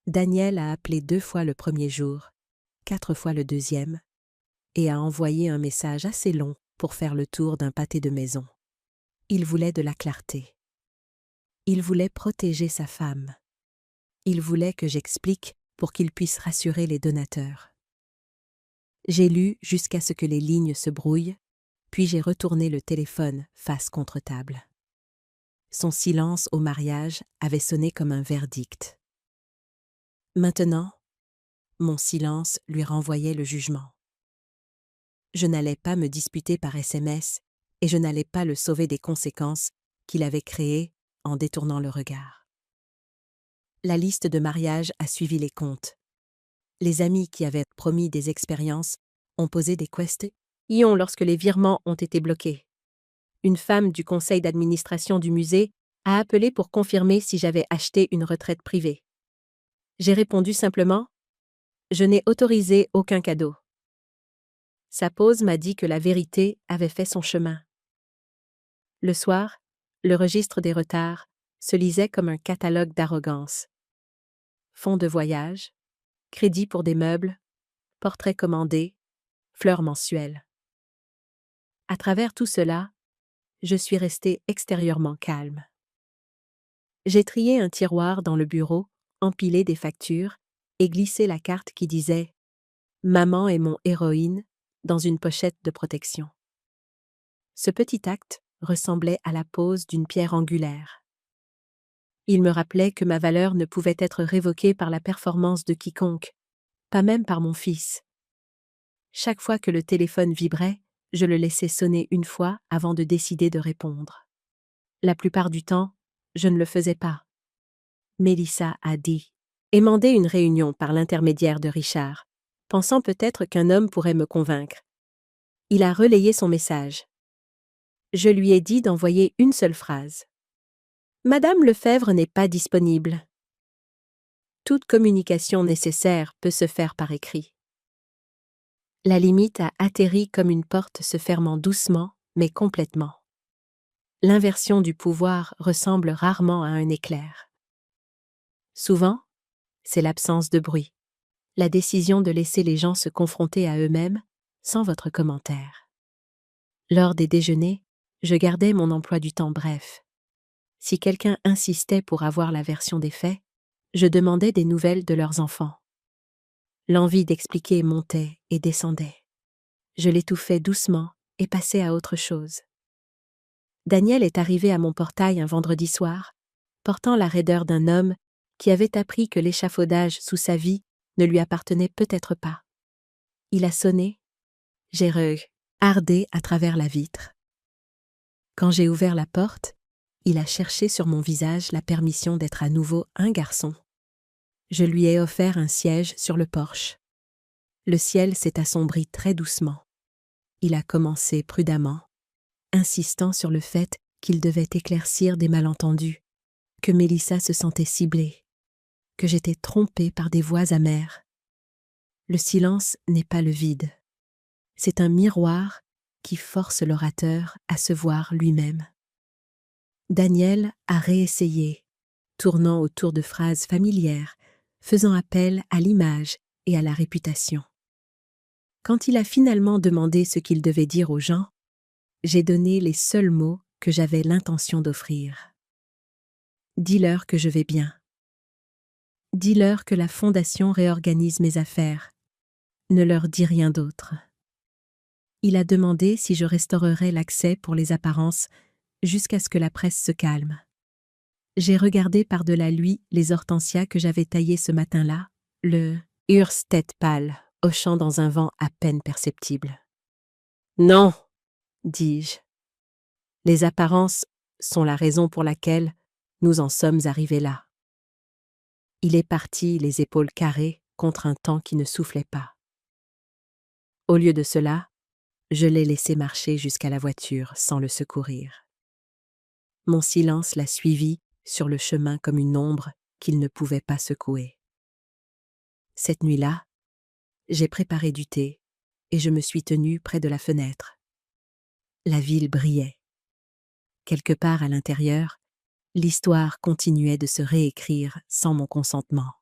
Daniel a appelé 2 fois le premier jour, 4 fois le deuxième, et a envoyé un message assez long pour faire le tour d'un pâté de maison. Il voulait de la clarté. Il voulait protéger sa femme. Il voulait que j'explique pour qu'il puisse rassurer les donateurs. J'ai lu jusqu'à ce que les lignes se brouillent, puis j'ai retourné le téléphone face contre table. Son silence au mariage avait sonné comme un verdict. Maintenant, mon silence lui renvoyait le jugement. Je n'allais pas me disputer par SMS et je n'allais pas le sauver des conséquences qu'il avait créées en détournant le regard. La liste de mariage a suivi les comptes. Les amis qui avaient promis des expériences ont posé des questions lorsque les virements ont été bloqués. Une femme du conseil d'administration du musée a appelé pour confirmer si j'avais acheté une retraite privée. J'ai répondu simplement « Je n'ai autorisé aucun cadeau ». Sa pause m'a dit que la vérité avait fait son chemin. Le soir, le registre des retards se lisait comme un catalogue d'arrogance. Fonds de voyage, crédit pour des meubles, portraits commandés, fleurs mensuelles. À travers tout cela, je suis restée extérieurement calme. J'ai trié un tiroir dans le bureau, empilé des factures et glissé la carte qui disait « Maman est mon héroïne » dans une pochette de protection. Ce petit acte ressemblait à la pose d'une pierre angulaire. Il me rappelait que ma valeur ne pouvait être révoquée par la performance de quiconque, pas même par mon fils. Chaque fois que le téléphone vibrait, je le laissais sonner une fois avant de décider de répondre. La plupart du temps, je ne le faisais pas. Mélissa a dit et demandé une réunion par l'intermédiaire de Richard, pensant peut-être qu'un homme pourrait me convaincre. Il a relayé son message. Je lui ai dit d'envoyer une seule phrase. « Madame Lefebvre n'est pas disponible. » Toute communication nécessaire peut se faire par écrit. La limite a atterri comme une porte se fermant doucement, mais complètement. L'inversion du pouvoir ressemble rarement à un éclair. Souvent, c'est l'absence de bruit, la décision de laisser les gens se confronter à eux-mêmes sans votre commentaire. Lors des déjeuners, je gardais mon emploi du temps bref. Si quelqu'un insistait pour avoir la version des faits, je demandais des nouvelles de leurs enfants. L'envie d'expliquer montait et descendait. Je l'étouffais doucement et passais à autre chose. Daniel est arrivé à mon portail un vendredi soir, portant la raideur d'un homme qui avait appris que l'échafaudage sous sa vie ne lui appartenait peut-être pas. Il a sonné, j'ai regardé à travers la vitre. Quand j'ai ouvert la porte, il a cherché sur mon visage la permission d'être à nouveau un garçon. Je lui ai offert un siège sur le porche. Le ciel s'est assombri très doucement. Il a commencé prudemment, insistant sur le fait qu'il devait éclaircir des malentendus, que Mélissa se sentait ciblée, que j'étais trompée par des voix amères. Le silence n'est pas le vide. C'est un miroir qui force l'orateur à se voir lui-même. Daniel a réessayé, tournant autour de phrases familières, faisant appel à l'image et à la réputation. Quand il a finalement demandé ce qu'il devait dire aux gens, j'ai donné les seuls mots que j'avais l'intention d'offrir. Dis-leur que je vais bien. Dis-leur que la fondation réorganise mes affaires. Ne leur dis rien d'autre. Il a demandé si je restaurerais l'accès pour les apparences jusqu'à ce que la presse se calme. J'ai regardé par-delà lui les hortensias que j'avais taillées ce matin-là, le Urs tête pâle, hochant dans un vent à peine perceptible. Non, dis-je. Les apparences sont la raison pour laquelle nous en sommes arrivés là. Il est parti les épaules carrées contre un temps qui ne soufflait pas. Au lieu de cela, je l'ai laissé marcher jusqu'à la voiture sans le secourir. Mon silence l'a suivi sur le chemin comme une ombre qu'il ne pouvait pas secouer. Cette nuit-là, j'ai préparé du thé et je me suis tenue près de la fenêtre. La ville brillait. Quelque part à l'intérieur, l'histoire continuait de se réécrire sans mon consentement.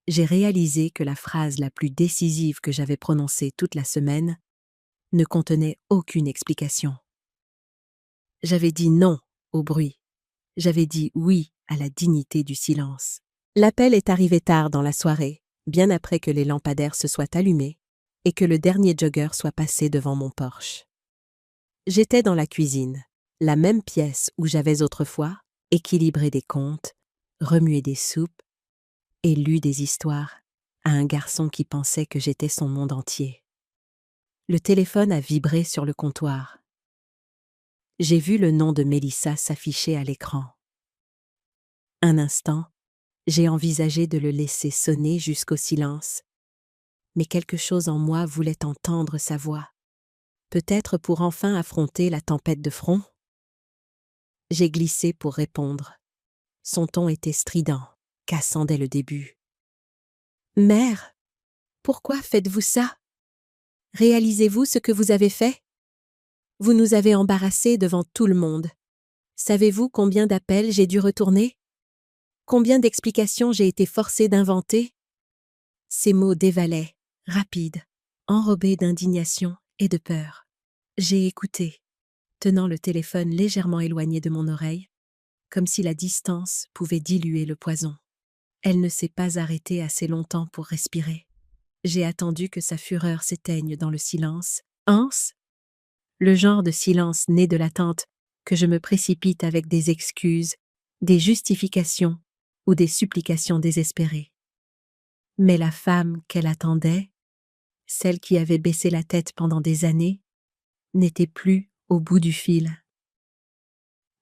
J'ai réalisé que la phrase la plus décisive que j'avais prononcée toute la semaine ne contenait aucune explication. J'avais dit non au bruit. J'avais dit oui à la dignité du silence. L'appel est arrivé tard dans la soirée, bien après que les lampadaires se soient allumés et que le dernier jogger soit passé devant mon porche. J'étais dans la cuisine, la même pièce où j'avais autrefois équilibré des comptes, remué des soupes et lu des histoires à un garçon qui pensait que j'étais son monde entier. Le téléphone a vibré sur le comptoir. J'ai vu le nom de Mélissa s'afficher à l'écran. Un instant, j'ai envisagé de le laisser sonner jusqu'au silence, mais quelque chose en moi voulait entendre sa voix, peut-être pour enfin affronter la tempête de front. J'ai glissé pour répondre. Son ton était strident, cassant dès le début. « Mère, pourquoi faites-vous ça? Réalisez-vous ce que vous avez fait? Vous nous avez embarrassés devant tout le monde. Savez-vous combien d'appels j'ai dû retourner? Combien d'explications j'ai été forcée d'inventer? » Ces mots dévalaient, rapides, enrobés d'indignation et de peur. J'ai écouté, tenant le téléphone légèrement éloigné de mon oreille, comme si la distance pouvait diluer le poison. Elle ne s'est pas arrêtée assez longtemps pour respirer. J'ai attendu que sa fureur s'éteigne dans le silence. Anse, le genre de silence né de l'attente que je me précipite avec des excuses, des justifications ou des supplications désespérées. Mais la femme qu'elle attendait, celle qui avait baissé la tête pendant des années, n'était plus au bout du fil.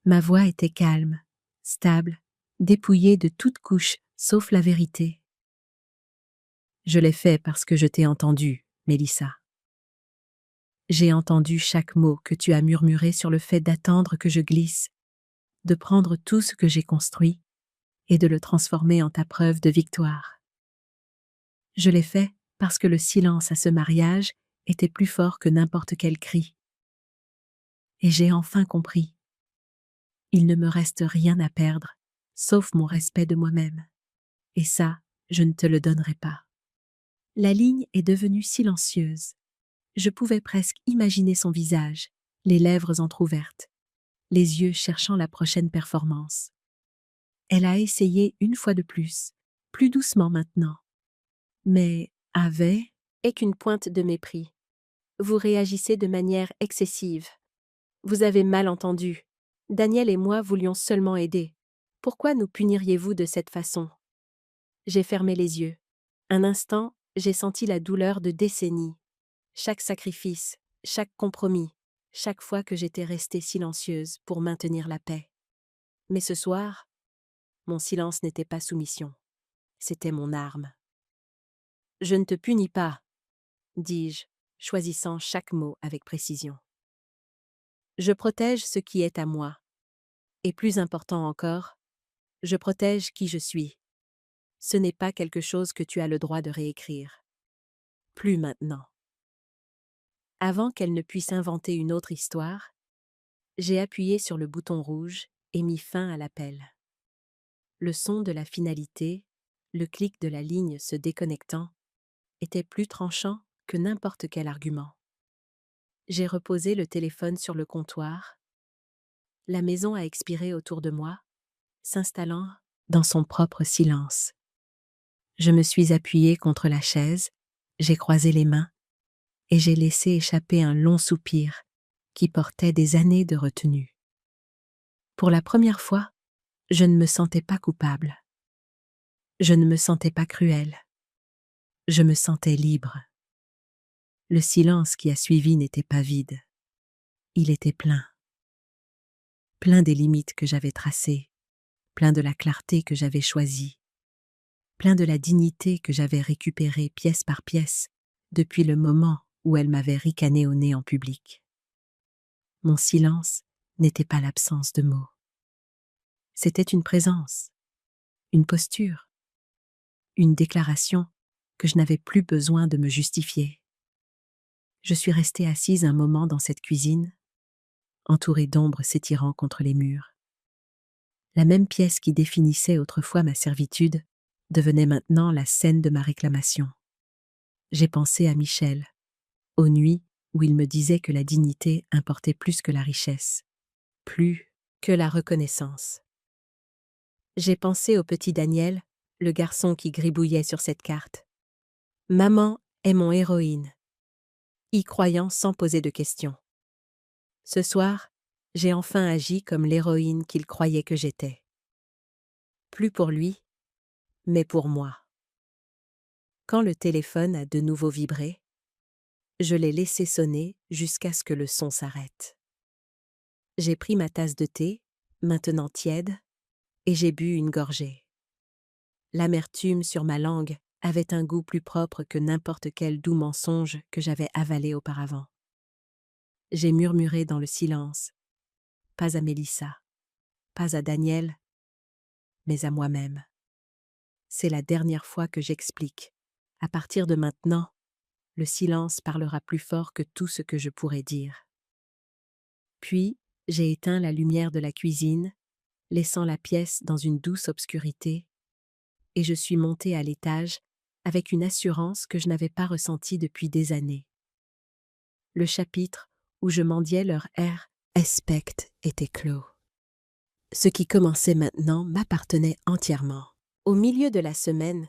Ma voix était calme, stable, dépouillée de toute couche sauf la vérité. Je l'ai fait parce que je t'ai entendu, Mélissa. J'ai entendu chaque mot que tu as murmuré sur le fait d'attendre que je glisse, de prendre tout ce que j'ai construit et de le transformer en ta preuve de victoire. Je l'ai fait parce que le silence à ce mariage était plus fort que n'importe quel cri. Et j'ai enfin compris. Il ne me reste rien à perdre, sauf mon respect de moi-même. Et ça, je ne te le donnerai pas. La ligne est devenue silencieuse. Je pouvais presque imaginer son visage, les lèvres entr'ouvertes, les yeux cherchant la prochaine performance. Elle a essayé une fois de plus doucement maintenant. Mais avait est qu'une pointe de mépris. Vous réagissez de manière excessive. Vous avez mal entendu. Daniel et moi voulions seulement aider. Pourquoi nous puniriez-vous de cette façon? J'ai fermé les yeux. Un instant, j'ai senti la douleur de décennies. Chaque sacrifice, chaque compromis, chaque fois que j'étais restée silencieuse pour maintenir la paix. Mais ce soir, mon silence n'était pas soumission. C'était mon arme. « Je ne te punis pas, » dis-je, choisissant chaque mot avec précision. Je protège ce qui est à moi. Et plus important encore, je protège qui je suis. Ce n'est pas quelque chose que tu as le droit de réécrire. Plus maintenant. Avant qu'elle ne puisse inventer une autre histoire, j'ai appuyé sur le bouton rouge et mis fin à l'appel. Le son de la finalité, le clic de la ligne se déconnectant, était plus tranchant que n'importe quel argument. J'ai reposé le téléphone sur le comptoir. La maison a expiré autour de moi, s'installant dans son propre silence. Je me suis appuyée contre la chaise, j'ai croisé les mains, et j'ai laissé échapper un long soupir qui portait des années de retenue. Pour la première fois, je ne me sentais pas coupable. Je ne me sentais pas cruelle. Je me sentais libre. Le silence qui a suivi n'était pas vide. Il était plein. Plein des limites que j'avais tracées, plein de la clarté que j'avais choisie, plein de la dignité que j'avais récupérée pièce par pièce depuis le moment où elle m'avait ricané au nez en public. Mon silence n'était pas l'absence de mots. C'était une présence, une posture, une déclaration que je n'avais plus besoin de me justifier. Je suis restée assise un moment dans cette cuisine, entourée d'ombres s'étirant contre les murs. La même pièce qui définissait autrefois ma servitude devenait maintenant la scène de ma réclamation. J'ai pensé à Michel, aux nuits où il me disait que la dignité importait plus que la richesse, plus que la reconnaissance. J'ai pensé au petit Daniel, le garçon qui gribouillait sur cette carte. Maman est mon héroïne, y croyant sans poser de questions. Ce soir, j'ai enfin agi comme l'héroïne qu'il croyait que j'étais. Plus pour lui, mais pour moi. Quand le téléphone a de nouveau vibré, je l'ai laissé sonner jusqu'à ce que le son s'arrête. J'ai pris ma tasse de thé, maintenant tiède, et j'ai bu une gorgée. L'amertume sur ma langue avait un goût plus propre que n'importe quel doux mensonge que j'avais avalé auparavant. J'ai murmuré dans le silence, pas à Mélissa, pas à Daniel, mais à moi-même. C'est la dernière fois que j'explique. À partir de maintenant, le silence parlera plus fort que tout ce que je pourrais dire. Puis, j'ai éteint la lumière de la cuisine, laissant la pièce dans une douce obscurité, et je suis montée à l'étage avec une assurance que je n'avais pas ressentie depuis des années. Le chapitre où je mendiais leur respect était clos. Ce qui commençait maintenant m'appartenait entièrement. Au milieu de la semaine,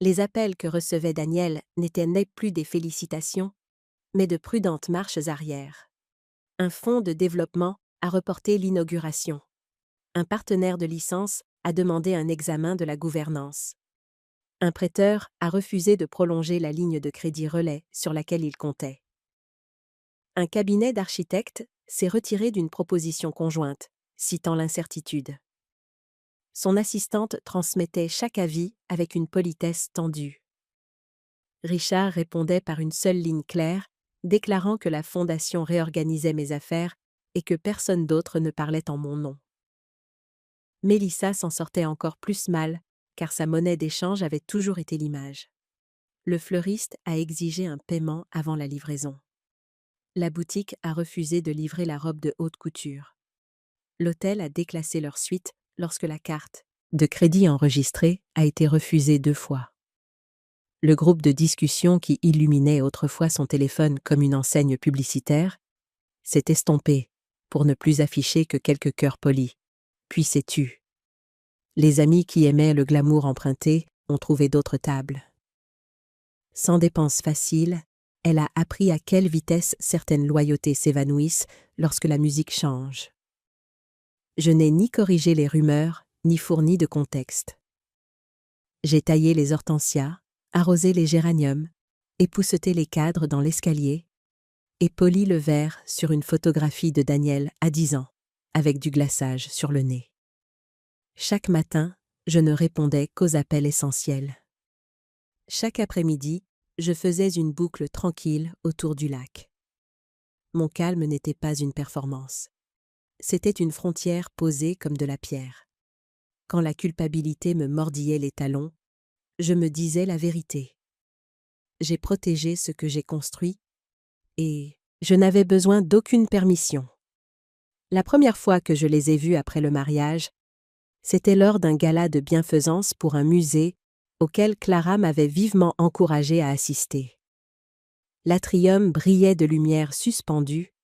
les appels que recevait Daniel n'étaient plus des félicitations, mais de prudentes marches arrière. Un fonds de développement a reporté l'inauguration. Un partenaire de licence a demandé un examen de la gouvernance. Un prêteur a refusé de prolonger la ligne de crédit relais sur laquelle il comptait. Un cabinet d'architectes s'est retiré d'une proposition conjointe, citant l'incertitude. Son assistante transmettait chaque avis avec une politesse tendue. Richard répondait par une seule ligne claire, déclarant que la fondation réorganisait mes affaires et que personne d'autre ne parlait en mon nom. Mélissa s'en sortait encore plus mal, car sa monnaie d'échange avait toujours été l'image. Le fleuriste a exigé un paiement avant la livraison. La boutique a refusé de livrer la robe de haute couture. L'hôtel a déclassé leur suite lorsque la carte de crédit enregistrée a été refusée 2 fois. Le groupe de discussion qui illuminait autrefois son téléphone comme une enseigne publicitaire s'est estompé pour ne plus afficher que quelques cœurs polis, puis s'est tu. Les amis qui aimaient le glamour emprunté ont trouvé d'autres tables. Sans dépense facile, elle a appris à quelle vitesse certaines loyautés s'évanouissent lorsque la musique change. Je n'ai ni corrigé les rumeurs, ni fourni de contexte. J'ai taillé les hortensias, arrosé les géraniums, épousseté les cadres dans l'escalier et poli le verre sur une photographie de Daniel à 10 ans, avec du glaçage sur le nez. Chaque matin, je ne répondais qu'aux appels essentiels. Chaque après-midi, je faisais une boucle tranquille autour du lac. Mon calme n'était pas une performance. C'était une frontière posée comme de la pierre. Quand la culpabilité me mordillait les talons, je me disais la vérité. J'ai protégé ce que j'ai construit et je n'avais besoin d'aucune permission. La première fois que je les ai vus après le mariage, c'était lors d'un gala de bienfaisance pour un musée auquel Clara m'avait vivement encouragée à assister. L'atrium brillait de lumière suspendue,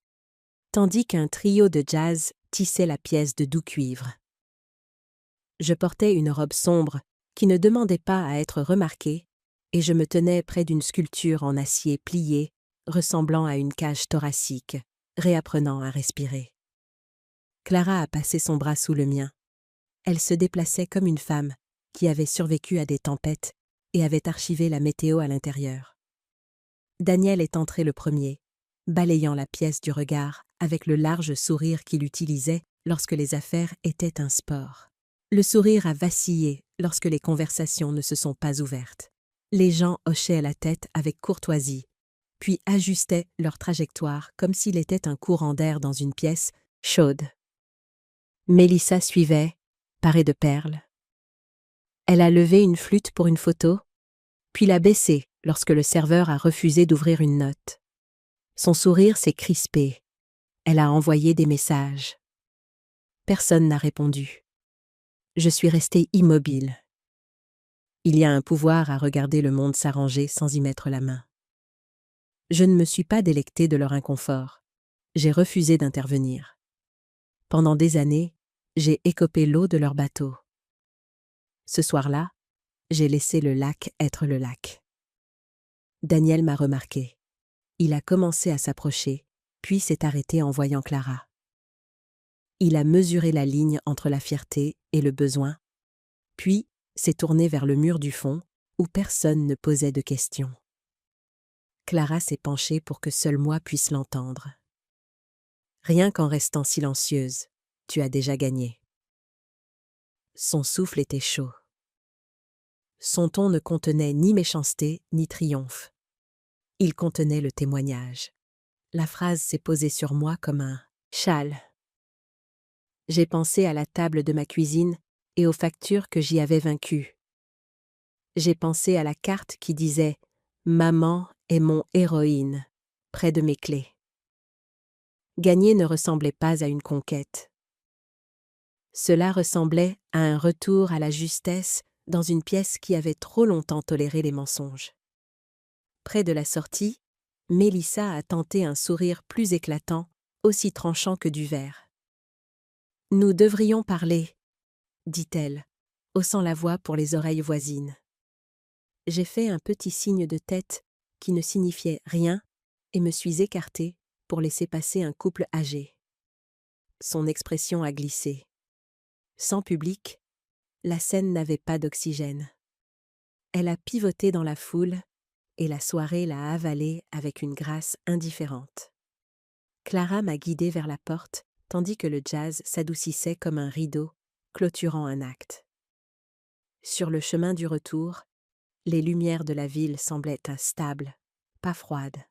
tandis qu'un trio de jazz tissait la pièce de doux cuivre. Je portais une robe sombre qui ne demandait pas à être remarquée, et je me tenais près d'une sculpture en acier plié ressemblant à une cage thoracique, réapprenant à respirer. Clara a passé son bras sous le mien. Elle se déplaçait comme une femme qui avait survécu à des tempêtes et avait archivé la météo à l'intérieur. Daniel est entré le premier, balayant la pièce du regard avec le large sourire qu'il utilisait lorsque les affaires étaient un sport. Le sourire a vacillé lorsque les conversations ne se sont pas ouvertes. Les gens hochaient la tête avec courtoisie, puis ajustaient leur trajectoire comme s'il était un courant d'air dans une pièce chaude. Mélissa suivait, parée de perles. Elle a levé une flûte pour une photo, puis l'a baissée lorsque le serveur a refusé d'ouvrir une note. Son sourire s'est crispé. Elle a envoyé des messages. Personne n'a répondu. Je suis restée immobile. Il y a un pouvoir à regarder le monde s'arranger sans y mettre la main. Je ne me suis pas délectée de leur inconfort. J'ai refusé d'intervenir. Pendant des années, j'ai écopé l'eau de leur bateau. Ce soir-là, j'ai laissé le lac être le lac. Daniel m'a remarqué. Il a commencé à s'approcher, puis s'est arrêté en voyant Clara. Il a mesuré la ligne entre la fierté et le besoin, puis s'est tourné vers le mur du fond, où personne ne posait de questions. Clara s'est penchée pour que seul moi puisse l'entendre. Rien qu'en restant silencieuse, tu as déjà gagné. Son souffle était chaud. Son ton ne contenait ni méchanceté ni triomphe. Il contenait le témoignage. La phrase s'est posée sur moi comme un châle. J'ai pensé à la table de ma cuisine et aux factures que j'y avais vaincues. J'ai pensé à la carte qui disait « Maman est mon héroïne » près de mes clés. Gagner ne ressemblait pas à une conquête. Cela ressemblait à un retour à la justesse dans une pièce qui avait trop longtemps toléré les mensonges. Près de la sortie, Mélissa a tenté un sourire plus éclatant, aussi tranchant que du verre. « Nous devrions parler », dit-elle, haussant la voix pour les oreilles voisines. J'ai fait un petit signe de tête qui ne signifiait rien et me suis écartée pour laisser passer un couple âgé. Son expression a glissé. Sans public, la scène n'avait pas d'oxygène. Elle a pivoté dans la foule et la soirée l'a avalée avec une grâce indifférente. Clara m'a guidée vers la porte, tandis que le jazz s'adoucissait comme un rideau, clôturant un acte. Sur le chemin du retour, les lumières de la ville semblaient instables, pas froides.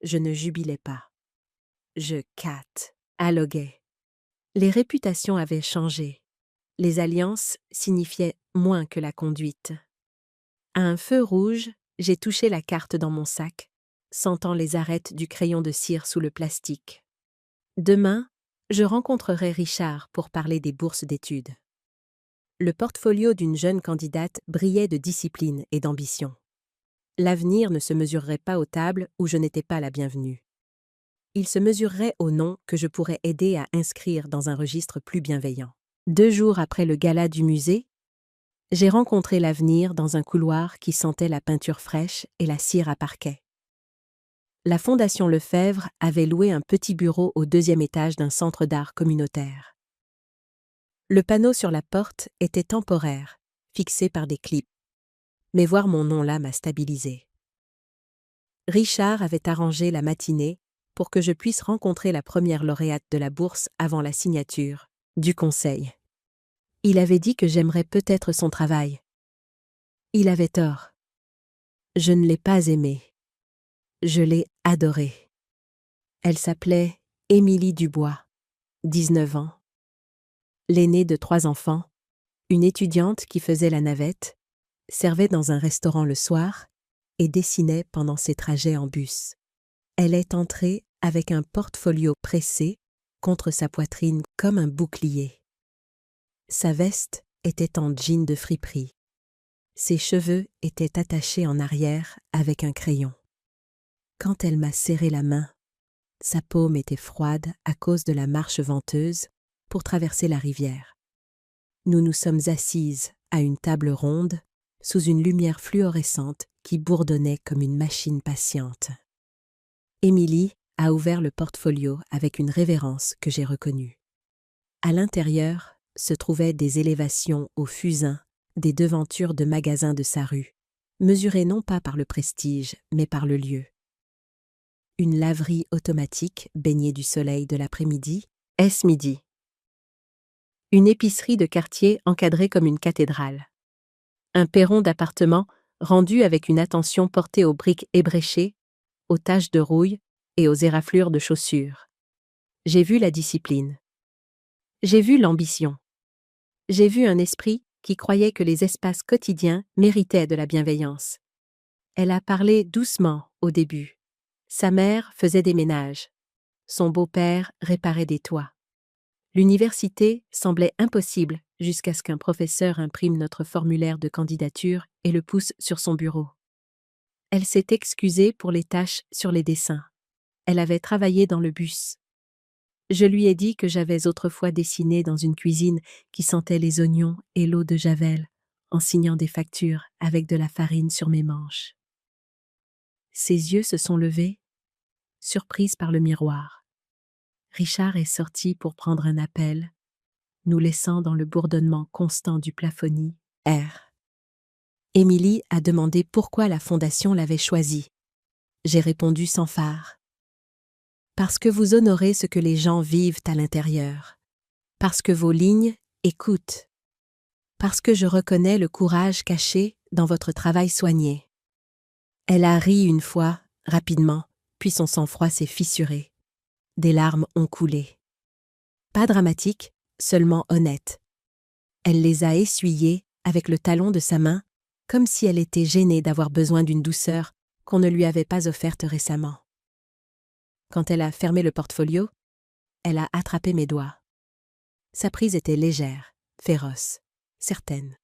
Je ne jubilais pas. Je cataloguais. Les réputations avaient changé. Les alliances signifiaient moins que la conduite. À un feu rouge, j'ai touché la carte dans mon sac, sentant les arêtes du crayon de cire sous le plastique. Demain, je rencontrerai Richard pour parler des bourses d'études. Le portfolio d'une jeune candidate brillait de discipline et d'ambition. L'avenir ne se mesurerait pas aux tables où je n'étais pas la bienvenue. Il se mesurerait au nom que je pourrais aider à inscrire dans un registre plus bienveillant. 2 jours après le gala du musée, j'ai rencontré l'avenir dans un couloir qui sentait la peinture fraîche et la cire à parquet. La Fondation Lefebvre avait loué un petit bureau au 2e étage d'un centre d'art communautaire. Le panneau sur la porte était temporaire, fixé par des clips. Mais voir mon nom là m'a stabilisé. Richard avait arrangé la matinée pour que je puisse rencontrer la première lauréate de la bourse avant la signature du conseil. Il avait dit que j'aimerais peut-être son travail. Il avait tort. Je ne l'ai pas aimée. Je l'ai adorée. Elle s'appelait Émilie Dubois, 19 ans. L'aînée de 3 enfants, une étudiante qui faisait la navette, servait dans un restaurant le soir et dessinait pendant ses trajets en bus. Elle est entrée avec un portfolio pressé contre sa poitrine comme un bouclier. Sa veste était en jean de friperie. Ses cheveux étaient attachés en arrière avec un crayon. Quand elle m'a serré la main, sa paume était froide à cause de la marche venteuse pour traverser la rivière. Nous nous sommes assises à une table ronde sous une lumière fluorescente qui bourdonnait comme une machine patiente. Émilie a ouvert le portfolio avec une révérence que j'ai reconnue. À l'intérieur se trouvaient des élévations au fusain, des devantures de magasins de sa rue, mesurées non pas par le prestige, mais par le lieu. Une laverie automatique baignée du soleil de l'après-midi, est-ce midi. Une épicerie de quartier encadrée comme une cathédrale. Un perron d'appartement rendu avec une attention portée aux briques ébréchées, aux taches de rouille et aux éraflures de chaussures. J'ai vu la discipline. J'ai vu l'ambition. J'ai vu un esprit qui croyait que les espaces quotidiens méritaient de la bienveillance. Elle a parlé doucement au début. Sa mère faisait des ménages. Son beau-père réparait des toits. L'université semblait impossible jusqu'à ce qu'un professeur imprime notre formulaire de candidature et le pousse sur son bureau. Elle s'est excusée pour les tâches sur les dessins. Elle avait travaillé dans le bus. Je lui ai dit que j'avais autrefois dessiné dans une cuisine qui sentait les oignons et l'eau de javel, en signant des factures avec de la farine sur mes manches. Ses yeux se sont levés, surprise par le miroir. Richard est sorti pour prendre un appel, nous laissant dans le bourdonnement constant du plafonnier. R. Émilie a demandé pourquoi la fondation l'avait choisi. J'ai répondu sans phare. Parce que vous honorez ce que les gens vivent à l'intérieur. Parce que vos lignes écoutent. Parce que je reconnais le courage caché dans votre travail soigné. Elle a ri une fois, rapidement, puis son sang-froid s'est fissuré. Des larmes ont coulé. Pas dramatique, seulement honnête. Elle les a essuyées avec le talon de sa main, comme si elle était gênée d'avoir besoin d'une douceur qu'on ne lui avait pas offerte récemment. Quand elle a fermé le portfolio, elle a attrapé mes doigts. Sa prise était légère, féroce, certaine.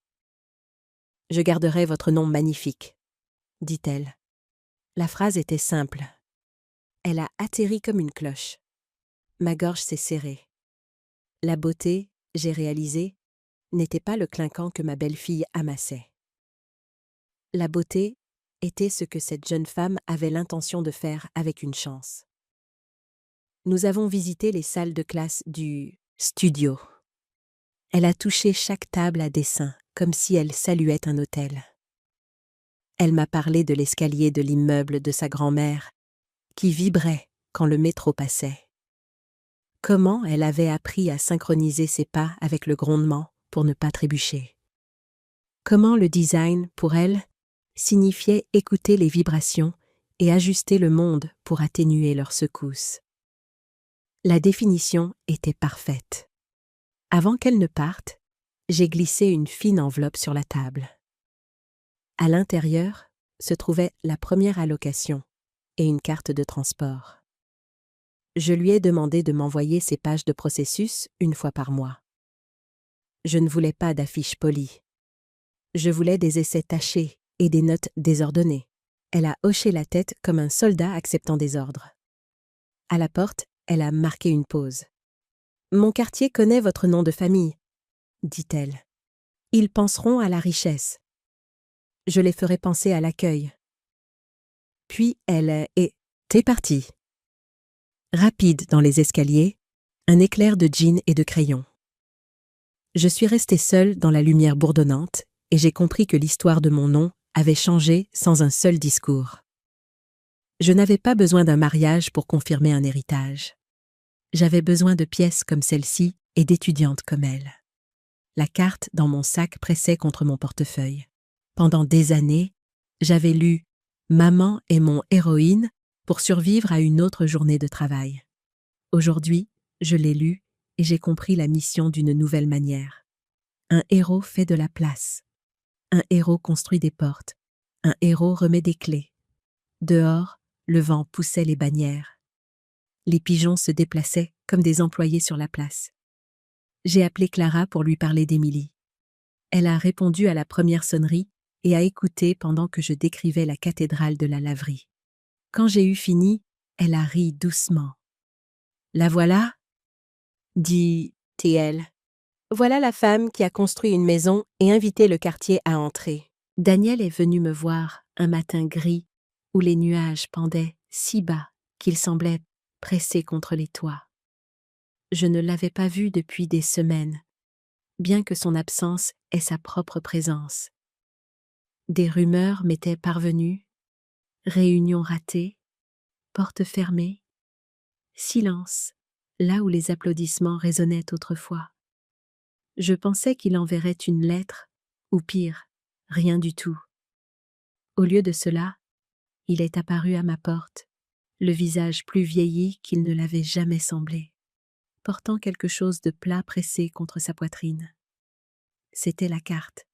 « Je garderai votre nom magnifique », dit-elle. La phrase était simple. Elle a atterri comme une cloche. Ma gorge s'est serrée. La beauté, j'ai réalisé, n'était pas le clinquant que ma belle-fille amassait. La beauté était ce que cette jeune femme avait l'intention de faire avec une chance. Nous avons visité les salles de classe du studio. Elle a touché chaque table à dessin, comme si elle saluait un hôtel. Elle m'a parlé de l'escalier de l'immeuble de sa grand-mère, qui vibrait quand le métro passait. Comment elle avait appris à synchroniser ses pas avec le grondement pour ne pas trébucher. Comment le design, pour elle, signifiait écouter les vibrations et ajuster le monde pour atténuer leurs secousses. La définition était parfaite. Avant qu'elle ne parte, j'ai glissé une fine enveloppe sur la table. À l'intérieur se trouvait la première allocation et une carte de transport. Je lui ai demandé de m'envoyer ses pages de processus une fois par mois. Je ne voulais pas d'affiches polies. Je voulais des essais tachés et des notes désordonnées. Elle a hoché la tête comme un soldat acceptant des ordres. À la porte, elle a marqué une pause. « Mon quartier connaît votre nom de famille, » dit-elle. « Ils penseront à la richesse. Je les ferai penser à l'accueil. » Puis elle est partie. Rapide dans les escaliers, un éclair de jean et de crayon. Je suis restée seule dans la lumière bourdonnante et j'ai compris que l'histoire de mon nom avait changé sans un seul discours. Je n'avais pas besoin d'un mariage pour confirmer un héritage. J'avais besoin de pièces comme celle-ci et d'étudiantes comme elle. La carte dans mon sac pressait contre mon portefeuille. Pendant des années, j'avais lu « Maman est mon héroïne » pour survivre à une autre journée de travail. Aujourd'hui, je l'ai lu et j'ai compris la mission d'une nouvelle manière. Un héros fait de la place. Un héros construit des portes. Un héros remet des clés. Dehors, le vent poussait les bannières. Les pigeons se déplaçaient comme des employés sur la place. J'ai appelé Clara pour lui parler d'Émilie. Elle a répondu à la première sonnerie et a écouté pendant que je décrivais la cathédrale de la laverie. Quand j'ai eu fini, elle a ri doucement. « La voilà ?» dit-elle. « Voilà la femme qui a construit une maison et invité le quartier à entrer. » Daniel est venu me voir un matin gris où les nuages pendaient si bas qu'il semblait pressé contre les toits. Je ne l'avais pas vu depuis des semaines, bien que son absence ait sa propre présence. Des rumeurs m'étaient parvenues, réunions ratées, portes fermées, silence, là où les applaudissements résonnaient autrefois. Je pensais qu'il enverrait une lettre, ou pire, rien du tout. Au lieu de cela, il est apparu à ma porte, le visage plus vieilli qu'il ne l'avait jamais semblé, portant quelque chose de plat pressé contre sa poitrine. C'était la carte,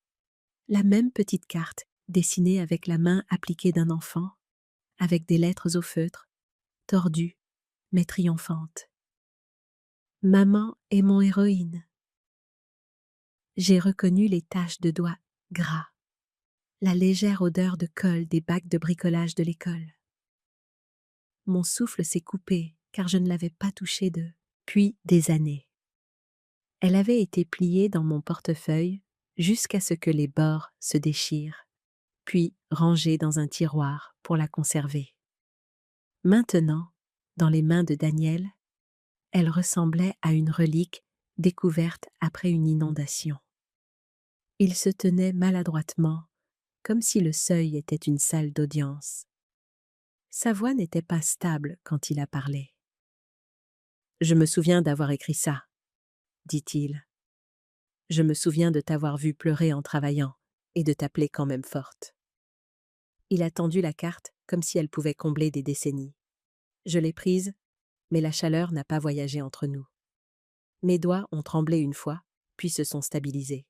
la même petite carte, dessinée avec la main appliquée d'un enfant, avec des lettres au feutre, tordues, mais triomphantes. Maman est mon héroïne. J'ai reconnu les taches de doigts gras, la légère odeur de colle des bacs de bricolage de l'école. Mon souffle s'est coupé car je ne l'avais pas touchée depuis des années. Elle avait été pliée dans mon portefeuille jusqu'à ce que les bords se déchirent, puis rangée dans un tiroir pour la conserver. Maintenant, dans les mains de Daniel, elle ressemblait à une relique découverte après une inondation. Il se tenait maladroitement, comme si le seuil était une salle d'audience. Sa voix n'était pas stable quand il a parlé. « Je me souviens d'avoir écrit ça, » dit-il. « Je me souviens de t'avoir vu pleurer en travaillant et de t'appeler quand même forte. » Il a tendu la carte comme si elle pouvait combler des décennies. Je l'ai prise, mais la chaleur n'a pas voyagé entre nous. Mes doigts ont tremblé une fois, puis se sont stabilisés.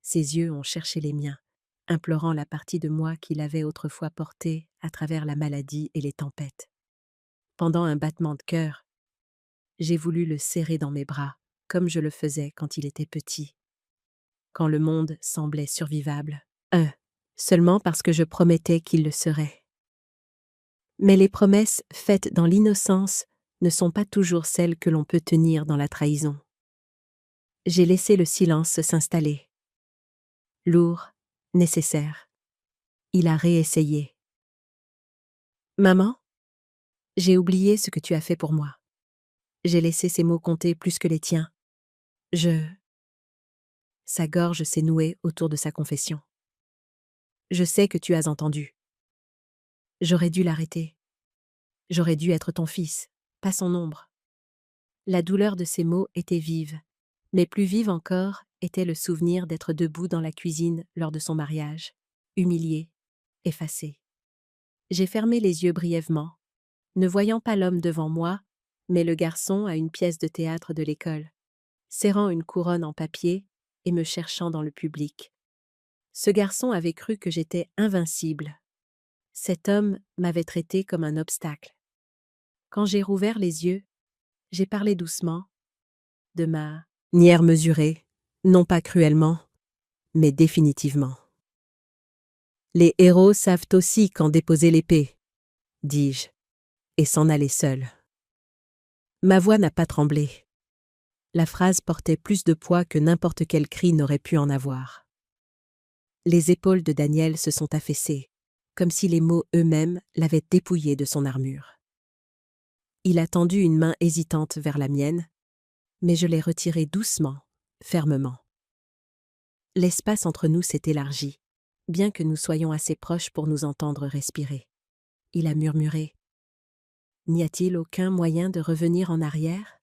Ses yeux ont cherché les miens, implorant la partie de moi qu'il avait autrefois portée à travers la maladie et les tempêtes. Pendant un battement de cœur, j'ai voulu le serrer dans mes bras, comme je le faisais quand il était petit, quand le monde semblait survivable, seulement parce que je promettais qu'il le serait. Mais les promesses faites dans l'innocence ne sont pas toujours celles que l'on peut tenir dans la trahison. J'ai laissé le silence s'installer. Lourd, nécessaire. Il a réessayé. « Maman, j'ai oublié ce que tu as fait pour moi. J'ai laissé ces mots compter plus que les tiens. Sa gorge s'est nouée autour de sa confession. Je sais que tu as entendu. J'aurais dû l'arrêter. J'aurais dû être ton fils, pas son ombre. La douleur de ces mots était vive, mais plus vive encore était le souvenir d'être debout dans la cuisine lors de son mariage, humilié, effacé. J'ai fermé les yeux brièvement, ne voyant pas l'homme devant moi, mais le garçon à une pièce de théâtre de l'école, serrant une couronne en papier et me cherchant dans le public. Ce garçon avait cru que j'étais invincible. Cet homme m'avait traité comme un obstacle. Quand j'ai rouvert les yeux, j'ai parlé doucement, de ma nière mesurée, non pas cruellement, mais définitivement. « Les héros savent aussi quand déposer l'épée, » dis-je, et s'en aller seul. Ma voix n'a pas tremblé. La phrase portait plus de poids que n'importe quel cri n'aurait pu en avoir. Les épaules de Daniel se sont affaissées, comme si les mots eux-mêmes l'avaient dépouillé de son armure. Il a tendu une main hésitante vers la mienne, mais je l'ai retirée doucement, fermement. L'espace entre nous s'est élargi, bien que nous soyons assez proches pour nous entendre respirer. Il a murmuré. « N'y a-t-il aucun moyen de revenir en arrière ?»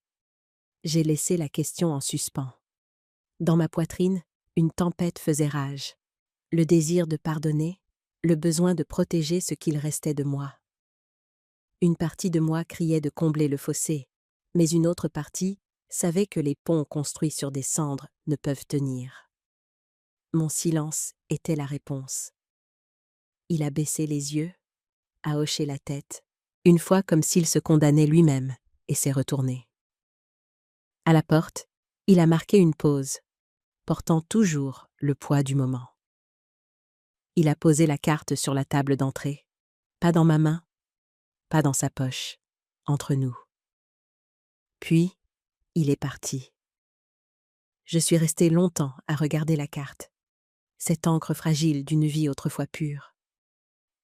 J'ai laissé la question en suspens. Dans ma poitrine, une tempête faisait rage. Le désir de pardonner, le besoin de protéger ce qu'il restait de moi. Une partie de moi criait de combler le fossé, mais une autre partie savait que les ponts construits sur des cendres ne peuvent tenir. Mon silence était la réponse. Il a baissé les yeux, a hoché la tête, une fois comme s'il se condamnait lui-même, et s'est retourné. À la porte, il a marqué une pause, portant toujours le poids du moment. Il a posé la carte sur la table d'entrée, pas dans ma main, pas dans sa poche, entre nous. Puis, il est parti. Je suis restée longtemps à regarder la carte, cette encre fragile d'une vie autrefois pure.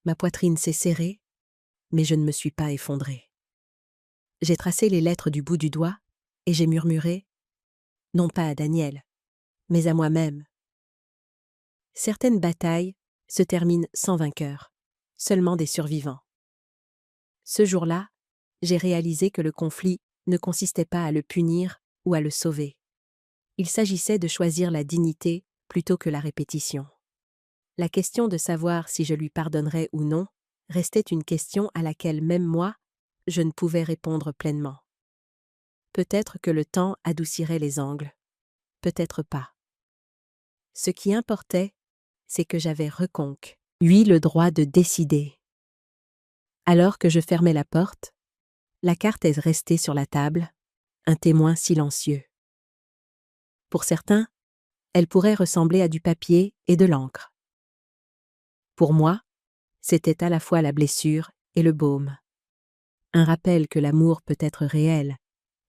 Ma poitrine s'est serrée, mais je ne me suis pas effondrée. J'ai tracé les lettres du bout du doigt et j'ai murmuré, non pas à Daniel, mais à moi-même. Certaines batailles se terminent sans vainqueur, seulement des survivants. Ce jour-là, j'ai réalisé que le conflit ne consistait pas à le punir ou à le sauver. Il s'agissait de choisir la dignité plutôt que la répétition. La question de savoir si je lui pardonnerais ou non restait une question à laquelle même moi, je ne pouvais répondre pleinement. Peut-être que le temps adoucirait les angles, peut-être pas. Ce qui importait, c'est que j'avais reconquis, lui, le droit de décider. Alors que je fermais la porte, la carte est restée sur la table, un témoin silencieux. Pour certains, elle pourrait ressembler à du papier et de l'encre. Pour moi, c'était à la fois la blessure et le baume. Un rappel que l'amour peut être réel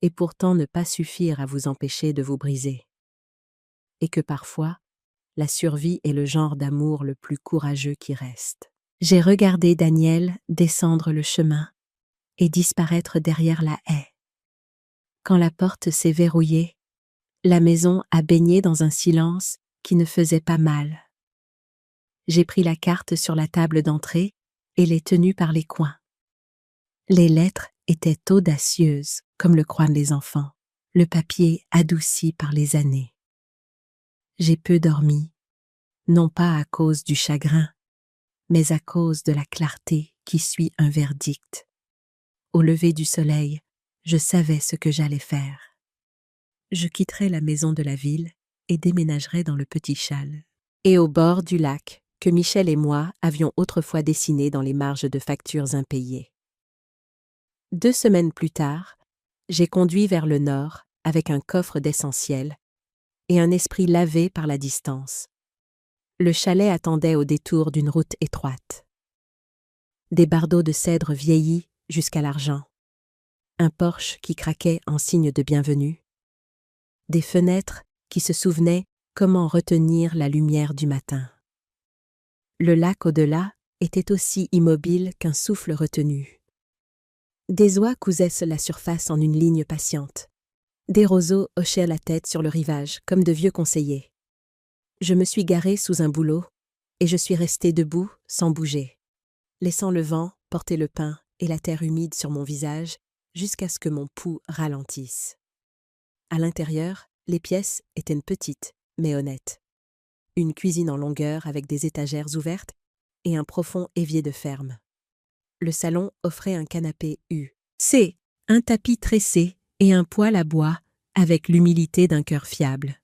et pourtant ne pas suffire à vous empêcher de vous briser. Et que parfois, la survie est le genre d'amour le plus courageux qui reste. J'ai regardé Daniel descendre le chemin et disparaître derrière la haie. Quand la porte s'est verrouillée, la maison a baigné dans un silence qui ne faisait pas mal. J'ai pris la carte sur la table d'entrée et l'ai tenue par les coins. Les lettres étaient audacieuses, comme le croient les enfants, le papier adouci par les années. J'ai peu dormi, non pas à cause du chagrin, mais à cause de la clarté qui suit un verdict. Au lever du soleil, je savais ce que j'allais faire. Je quitterais la maison de la ville et déménagerais dans le petit châle. Et au bord du lac, que Michel et moi avions autrefois dessiné dans les marges de factures impayées. 2 semaines plus tard, j'ai conduit vers le nord avec un coffre d'essentiels et un esprit lavé par la distance. Le chalet attendait au détour d'une route étroite. Des bardeaux de cèdre vieillis jusqu'à l'argent. Un porche qui craquait en signe de bienvenue. Des fenêtres qui se souvenaient comment retenir la lumière du matin. Le lac au-delà était aussi immobile qu'un souffle retenu. Des oies cousaient la surface en une ligne patiente. Des roseaux hochaient la tête sur le rivage, comme de vieux conseillers. Je me suis garé sous un bouleau, et je suis resté debout, sans bouger, laissant le vent porter le pain et la terre humide sur mon visage, jusqu'à ce que mon pouls ralentisse. À l'intérieur, les pièces étaient petites, mais honnêtes. Une cuisine en longueur avec des étagères ouvertes et un profond évier de ferme. Le salon offrait un canapé U.C., un tapis tressé et un poêle à bois avec l'humilité d'un cœur fiable.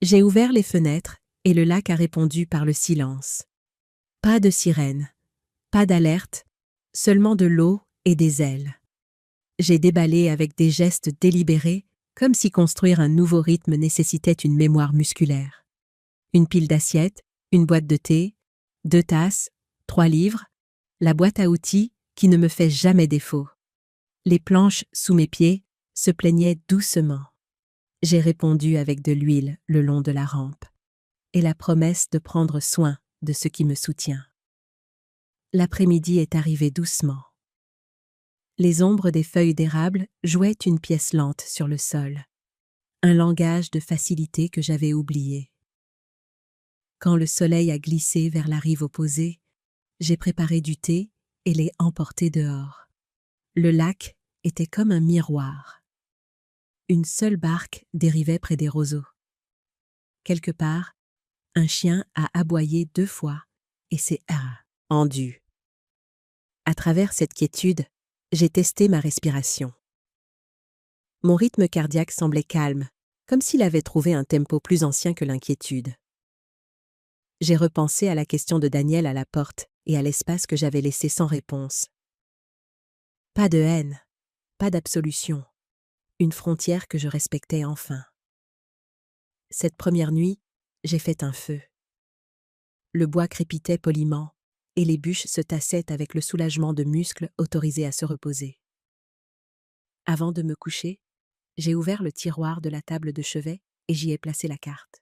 J'ai ouvert les fenêtres et le lac a répondu par le silence. Pas de sirène, pas d'alerte, seulement de l'eau et des ailes. J'ai déballé avec des gestes délibérés, comme si construire un nouveau rythme nécessitait une mémoire musculaire. Une pile d'assiettes, une boîte de thé, 2 tasses, 3 livres, la boîte à outils qui ne me fait jamais défaut. Les planches sous mes pieds se plaignaient doucement. J'ai répondu avec de l'huile le long de la rampe et la promesse de prendre soin de ce qui me soutient. L'après-midi est arrivé doucement. Les ombres des feuilles d'érable jouaient une pièce lente sur le sol, un langage de facilité que j'avais oublié. Quand le soleil a glissé vers la rive opposée, j'ai préparé du thé et l'ai emporté dehors. Le lac était comme un miroir. Une seule barque dérivait près des roseaux. Quelque part, un chien a aboyé 2 fois et s'est rendu. À travers cette quiétude, j'ai testé ma respiration. Mon rythme cardiaque semblait calme, comme s'il avait trouvé un tempo plus ancien que l'inquiétude. J'ai repensé à la question de Daniel à la porte et à l'espace que j'avais laissé sans réponse. Pas de haine, pas d'absolution, une frontière que je respectais enfin. Cette première nuit, j'ai fait un feu. Le bois crépitait poliment et les bûches se tassaient avec le soulagement de muscles autorisés à se reposer. Avant de me coucher, j'ai ouvert le tiroir de la table de chevet et j'y ai placé la carte.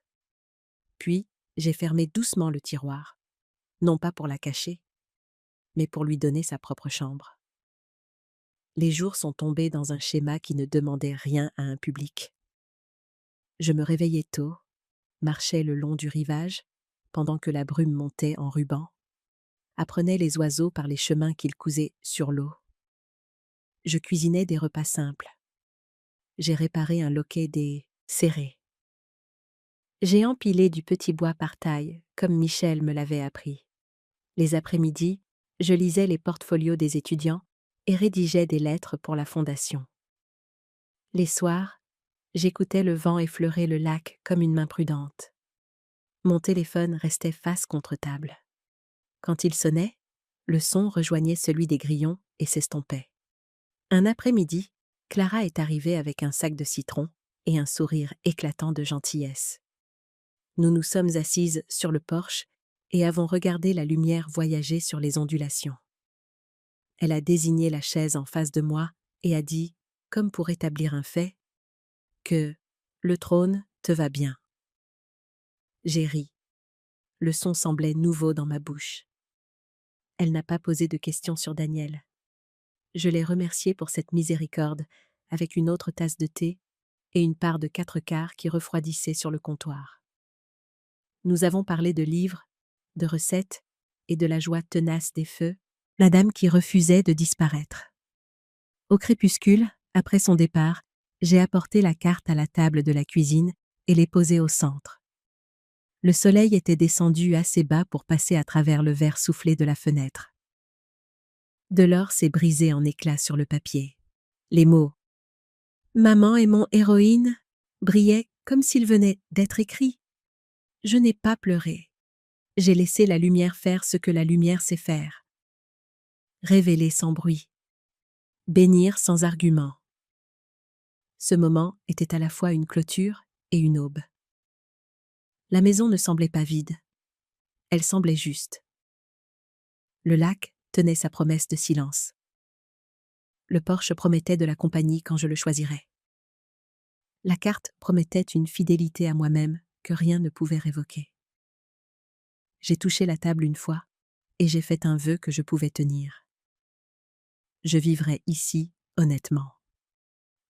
Puis, j'ai fermé doucement le tiroir, non pas pour la cacher, mais pour lui donner sa propre chambre. Les jours sont tombés dans un schéma qui ne demandait rien à un public. Je me réveillais tôt, marchais le long du rivage, pendant que la brume montait en ruban, apprenais les oiseaux par les chemins qu'ils cousaient sur l'eau. Je cuisinais des repas simples. J'ai réparé un loquet des serrés. J'ai empilé du petit bois par taille, comme Michel me l'avait appris. Les après-midi, je lisais les portfolios des étudiants et rédigeais des lettres pour la fondation. Les soirs, j'écoutais le vent effleurer le lac comme une main prudente. Mon téléphone restait face contre table. Quand il sonnait, le son rejoignait celui des grillons et s'estompait. Un après-midi, Clara est arrivée avec un sac de citron et un sourire éclatant de gentillesse. Nous nous sommes assises sur le porche et avons regardé la lumière voyager sur les ondulations. Elle a désigné la chaise en face de moi et a dit, comme pour établir un fait, que « le trône te va bien ». J'ai ri. Le son semblait nouveau dans ma bouche. Elle n'a pas posé de questions sur Daniel. Je l'ai remerciée pour cette miséricorde avec une autre tasse de thé et une part de 4/4 qui refroidissait sur le comptoir. Nous avons parlé de livres, de recettes et de la joie tenace des feux, la dame qui refusait de disparaître. Au crépuscule, après son départ, j'ai apporté la carte à la table de la cuisine et l'ai posée au centre. Le soleil était descendu assez bas pour passer à travers le verre soufflé de la fenêtre. De l'or s'est brisé en éclats sur le papier. Les mots « Maman est mon héroïne » brillaient comme s'ils venaient d'être écrits. Je n'ai pas pleuré. J'ai laissé la lumière faire ce que la lumière sait faire. Révéler sans bruit. Bénir sans argument. Ce moment était à la fois une clôture et une aube. La maison ne semblait pas vide. Elle semblait juste. Le lac tenait sa promesse de silence. Le porche promettait de la compagnie quand je le choisirais. La carte promettait une fidélité à moi-même que rien ne pouvait révoquer. J'ai touché la table une fois et j'ai fait un vœu que je pouvais tenir. Je vivrai ici honnêtement.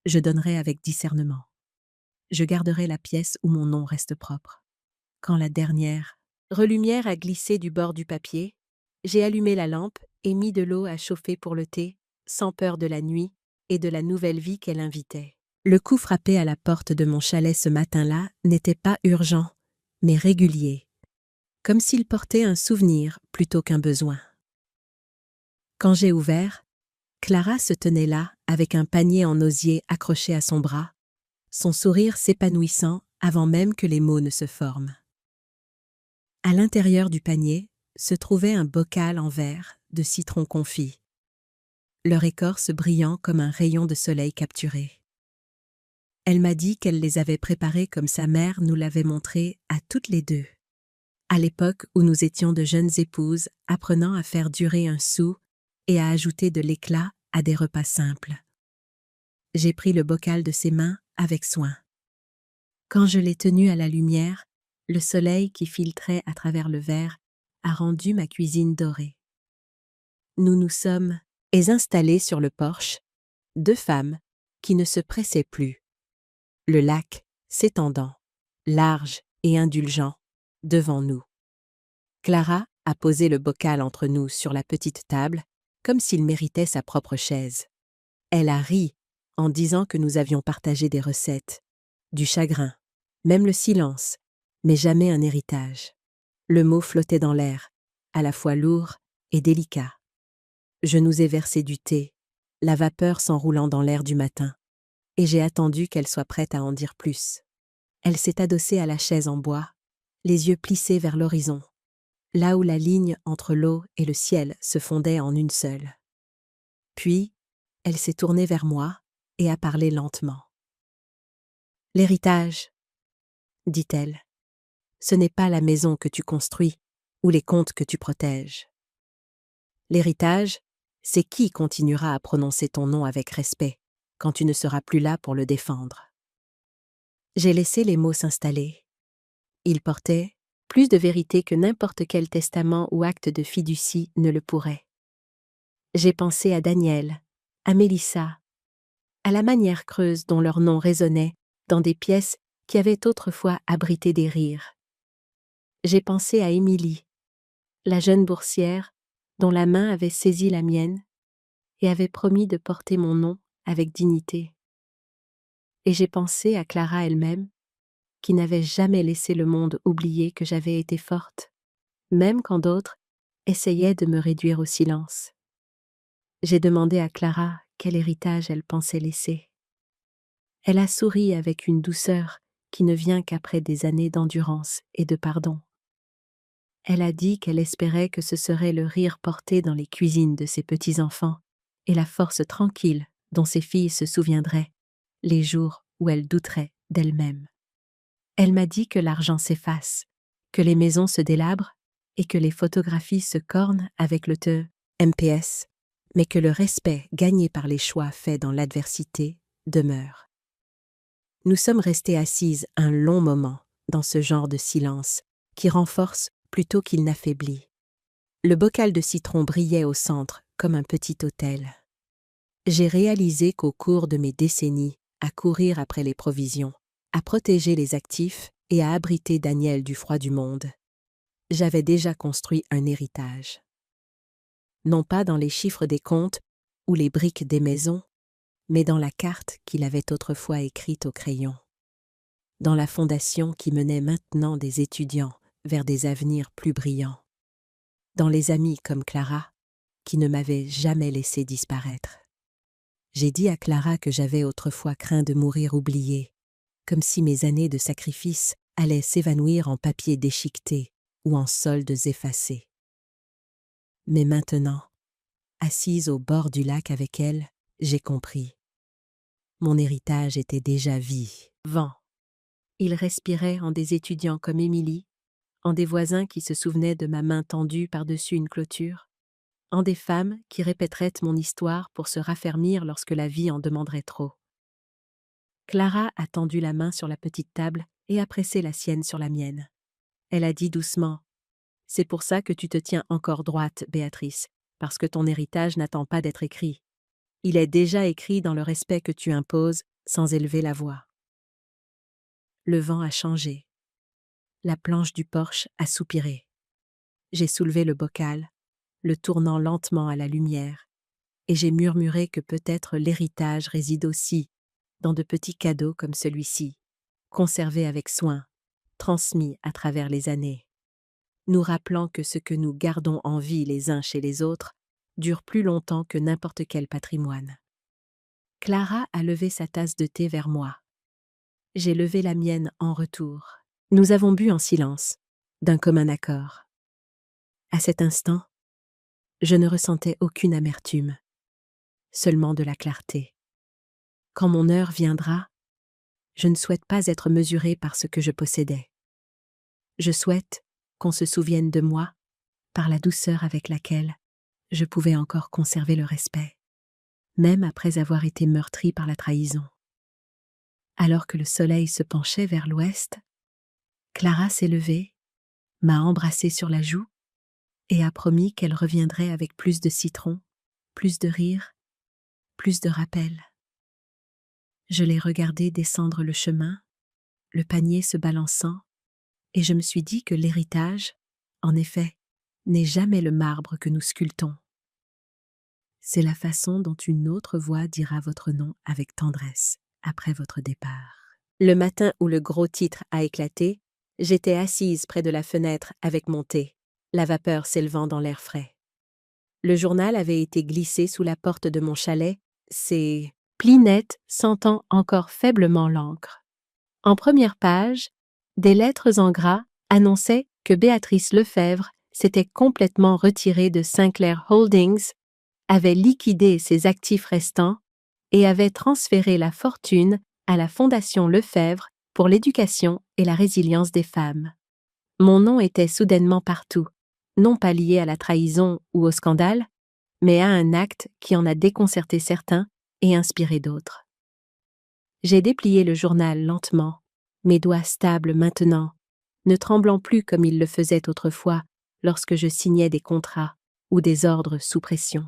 Je donnerai avec discernement. Je garderai la pièce où mon nom reste propre. Quand la dernière relumière a glissé du bord du papier, j'ai allumé la lampe et mis de l'eau à chauffer pour le thé, sans peur de la nuit et de la nouvelle vie qu'elle invitait. Le coup frappé à la porte de mon chalet ce matin-là n'était pas urgent, mais régulier, comme s'il portait un souvenir plutôt qu'un besoin. Quand j'ai ouvert, Clara se tenait là avec un panier en osier accroché à son bras, son sourire s'épanouissant avant même que les mots ne se forment. À l'intérieur du panier se trouvait un bocal en verre de citron confit, leur écorce brillant comme un rayon de soleil capturé. Elle m'a dit qu'elle les avait préparés comme sa mère nous l'avait montré à toutes les deux, à l'époque où nous étions de jeunes épouses apprenant à faire durer un sou et à ajouter de l'éclat à des repas simples. J'ai pris le bocal de ses mains avec soin. Quand je l'ai tenu à la lumière, le soleil qui filtrait à travers le verre a rendu ma cuisine dorée. Nous nous sommes installés sur le porche, deux femmes qui ne se pressaient plus. Le lac s'étendant, large et indulgent, devant nous. Clara a posé le bocal entre nous sur la petite table, comme s'il méritait sa propre chaise. Elle a ri en disant que nous avions partagé des recettes, du chagrin, même le silence, mais jamais un héritage. Le mot flottait dans l'air, à la fois lourd et délicat. Je nous ai versé du thé, la vapeur s'enroulant dans l'air du matin, et j'ai attendu qu'elle soit prête à en dire plus. Elle s'est adossée à la chaise en bois, les yeux plissés vers l'horizon, là où la ligne entre l'eau et le ciel se fondait en une seule. Puis, elle s'est tournée vers moi et a parlé lentement. « L'héritage, dit-elle, ce n'est pas la maison que tu construis ou les comptes que tu protèges. L'héritage, c'est qui continuera à prononcer ton nom avec respect quand tu ne seras plus là pour le défendre. » J'ai laissé les mots s'installer. Ils portaient plus de vérité que n'importe quel testament ou acte de fiducie ne le pourrait. J'ai pensé à Daniel, à Mélissa, à la manière creuse dont leur nom résonnait dans des pièces qui avaient autrefois abrité des rires. J'ai pensé à Émilie, la jeune boursière dont la main avait saisi la mienne et avait promis de porter mon nom avec dignité. Et j'ai pensé à Clara elle-même, qui n'avait jamais laissé le monde oublier que j'avais été forte, même quand d'autres essayaient de me réduire au silence. J'ai demandé à Clara quel héritage elle pensait laisser. Elle a souri avec une douceur qui ne vient qu'après des années d'endurance et de pardon. Elle a dit qu'elle espérait que ce serait le rire porté dans les cuisines de ses petits-enfants et la force tranquille dont ses filles se souviendraient les jours où elles douteraient d'elles-mêmes. Elle m'a dit que l'argent s'efface, que les maisons se délabrent et que les photographies se cornent avec le MPS, mais que le respect gagné par les choix faits dans l'adversité demeure. Nous sommes restés assises un long moment dans ce genre de silence qui renforce plutôt qu'il n'affaiblit. Le bocal de citron brillait au centre comme un petit autel. J'ai réalisé qu'au cours de mes décennies à courir après les provisions, à protéger les actifs et à abriter Daniel du froid du monde, j'avais déjà construit un héritage. Non pas dans les chiffres des comptes ou les briques des maisons, mais dans la carte qu'il avait autrefois écrite au crayon. Dans la fondation qui menait maintenant des étudiants vers des avenirs plus brillants. Dans les amis comme Clara, qui ne m'avaient jamais laissé disparaître. J'ai dit à Clara que j'avais autrefois craint de mourir oubliée, comme si mes années de sacrifice allaient s'évanouir en papier déchiqueté ou en soldes effacés. Mais maintenant, assise au bord du lac avec elle, j'ai compris. Mon héritage était déjà vivant. Il respirait en des étudiants comme Émilie, en des voisins qui se souvenaient de ma main tendue par-dessus une clôture, en des femmes qui répéteraient mon histoire pour se raffermir lorsque la vie en demanderait trop. Clara a tendu la main sur la petite table et a pressé la sienne sur la mienne. Elle a dit doucement : « C'est pour ça que tu te tiens encore droite, Béatrice, parce que ton héritage n'attend pas d'être écrit. Il est déjà écrit dans le respect que tu imposes sans élever la voix. » Le vent a changé. La planche du porche a soupiré. J'ai soulevé le bocal, le tournant lentement à la lumière, et j'ai murmuré que peut-être l'héritage réside aussi dans de petits cadeaux comme celui-ci, conservés avec soin, transmis à travers les années, nous rappelant que ce que nous gardons en vie les uns chez les autres dure plus longtemps que n'importe quel patrimoine. Clara a levé sa tasse de thé vers moi. J'ai levé la mienne en retour. Nous avons bu en silence, d'un commun accord. À cet instant, je ne ressentais aucune amertume, seulement de la clarté. Quand mon heure viendra, je ne souhaite pas être mesurée par ce que je possédais. Je souhaite qu'on se souvienne de moi par la douceur avec laquelle je pouvais encore conserver le respect, même après avoir été meurtrie par la trahison. Alors que le soleil se penchait vers l'ouest, Clara s'est levée, m'a embrassée sur la joue et a promis qu'elle reviendrait avec plus de citron, plus de rire, plus de rappels. Je l'ai regardée descendre le chemin, le panier se balançant, et je me suis dit que l'héritage, en effet, n'est jamais le marbre que nous sculptons. C'est la façon dont une autre voix dira votre nom avec tendresse après votre départ. Le matin où le gros titre a éclaté, j'étais assise près de la fenêtre avec mon thé, la vapeur s'élevant dans l'air frais. Le journal avait été glissé sous la porte de mon chalet, ses plinettes sentant encore faiblement l'encre. En première page, des lettres en gras annonçaient que Béatrice Lefebvre s'était complètement retirée de Sinclair Holdings, avait liquidé ses actifs restants et avait transféré la fortune à la Fondation Lefebvre pour l'éducation et la résilience des femmes. Mon nom était soudainement partout, non pas lié à la trahison ou au scandale, mais à un acte qui en a déconcerté certains et inspiré d'autres. J'ai déplié le journal lentement, mes doigts stables maintenant, ne tremblant plus comme ils le faisaient autrefois lorsque je signais des contrats ou des ordres sous pression.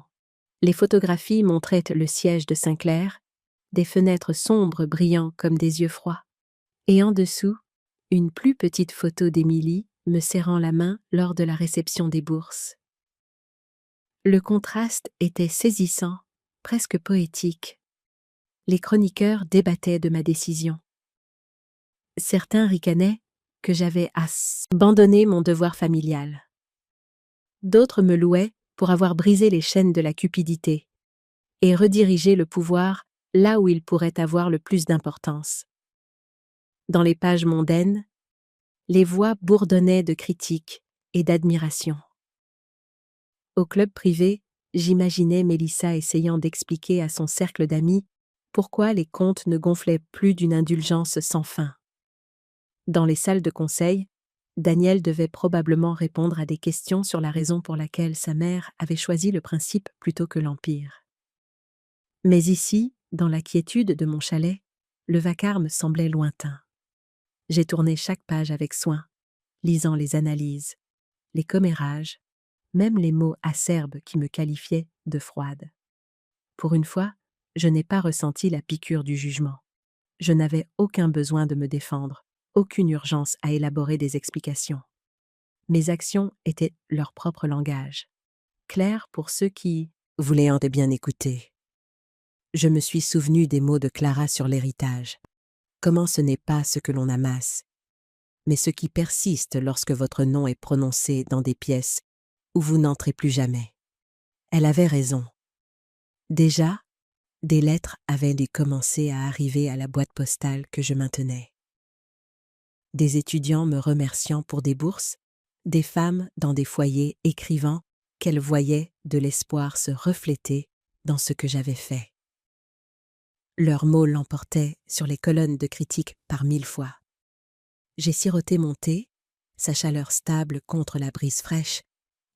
Les photographies montraient le siège de Sinclair, des fenêtres sombres brillant comme des yeux froids, et en dessous, une plus petite photo d'Émilie me serrant la main lors de la réception des bourses. Le contraste était saisissant, presque poétique. Les chroniqueurs débattaient de ma décision. Certains ricanaient que j'avais abandonné mon devoir familial. D'autres me louaient pour avoir brisé les chaînes de la cupidité et redirigé le pouvoir là où il pourrait avoir le plus d'importance. Dans les pages mondaines, les voix bourdonnaient de critiques et d'admiration. Au club privé, j'imaginais Mélissa essayant d'expliquer à son cercle d'amis pourquoi les comptes ne gonflaient plus d'une indulgence sans fin. Dans les salles de conseil, Daniel devait probablement répondre à des questions sur la raison pour laquelle sa mère avait choisi le principe plutôt que l'empire. Mais ici, dans la quiétude de mon chalet, le vacarme semblait lointain. J'ai tourné chaque page avec soin, lisant les analyses, les commérages, même les mots acerbes qui me qualifiaient de froide. Pour une fois, je n'ai pas ressenti la piqûre du jugement. Je n'avais aucun besoin de me défendre, aucune urgence à élaborer des explications. Mes actions étaient leur propre langage, clair pour ceux qui voulaient en bien écouter. Je me suis souvenu des mots de Clara sur l'héritage. Comment ce n'est pas ce que l'on amasse, mais ce qui persiste lorsque votre nom est prononcé dans des pièces où vous n'entrez plus jamais. Elle avait raison. Déjà, des lettres avaient dû commencer à arriver à la boîte postale que je maintenais. Des étudiants me remerciant pour des bourses, des femmes dans des foyers écrivant qu'elles voyaient de l'espoir se refléter dans ce que j'avais fait. Leurs mots l'emportaient sur les colonnes de critiques par 1000 fois. J'ai siroté mon thé, sa chaleur stable contre la brise fraîche,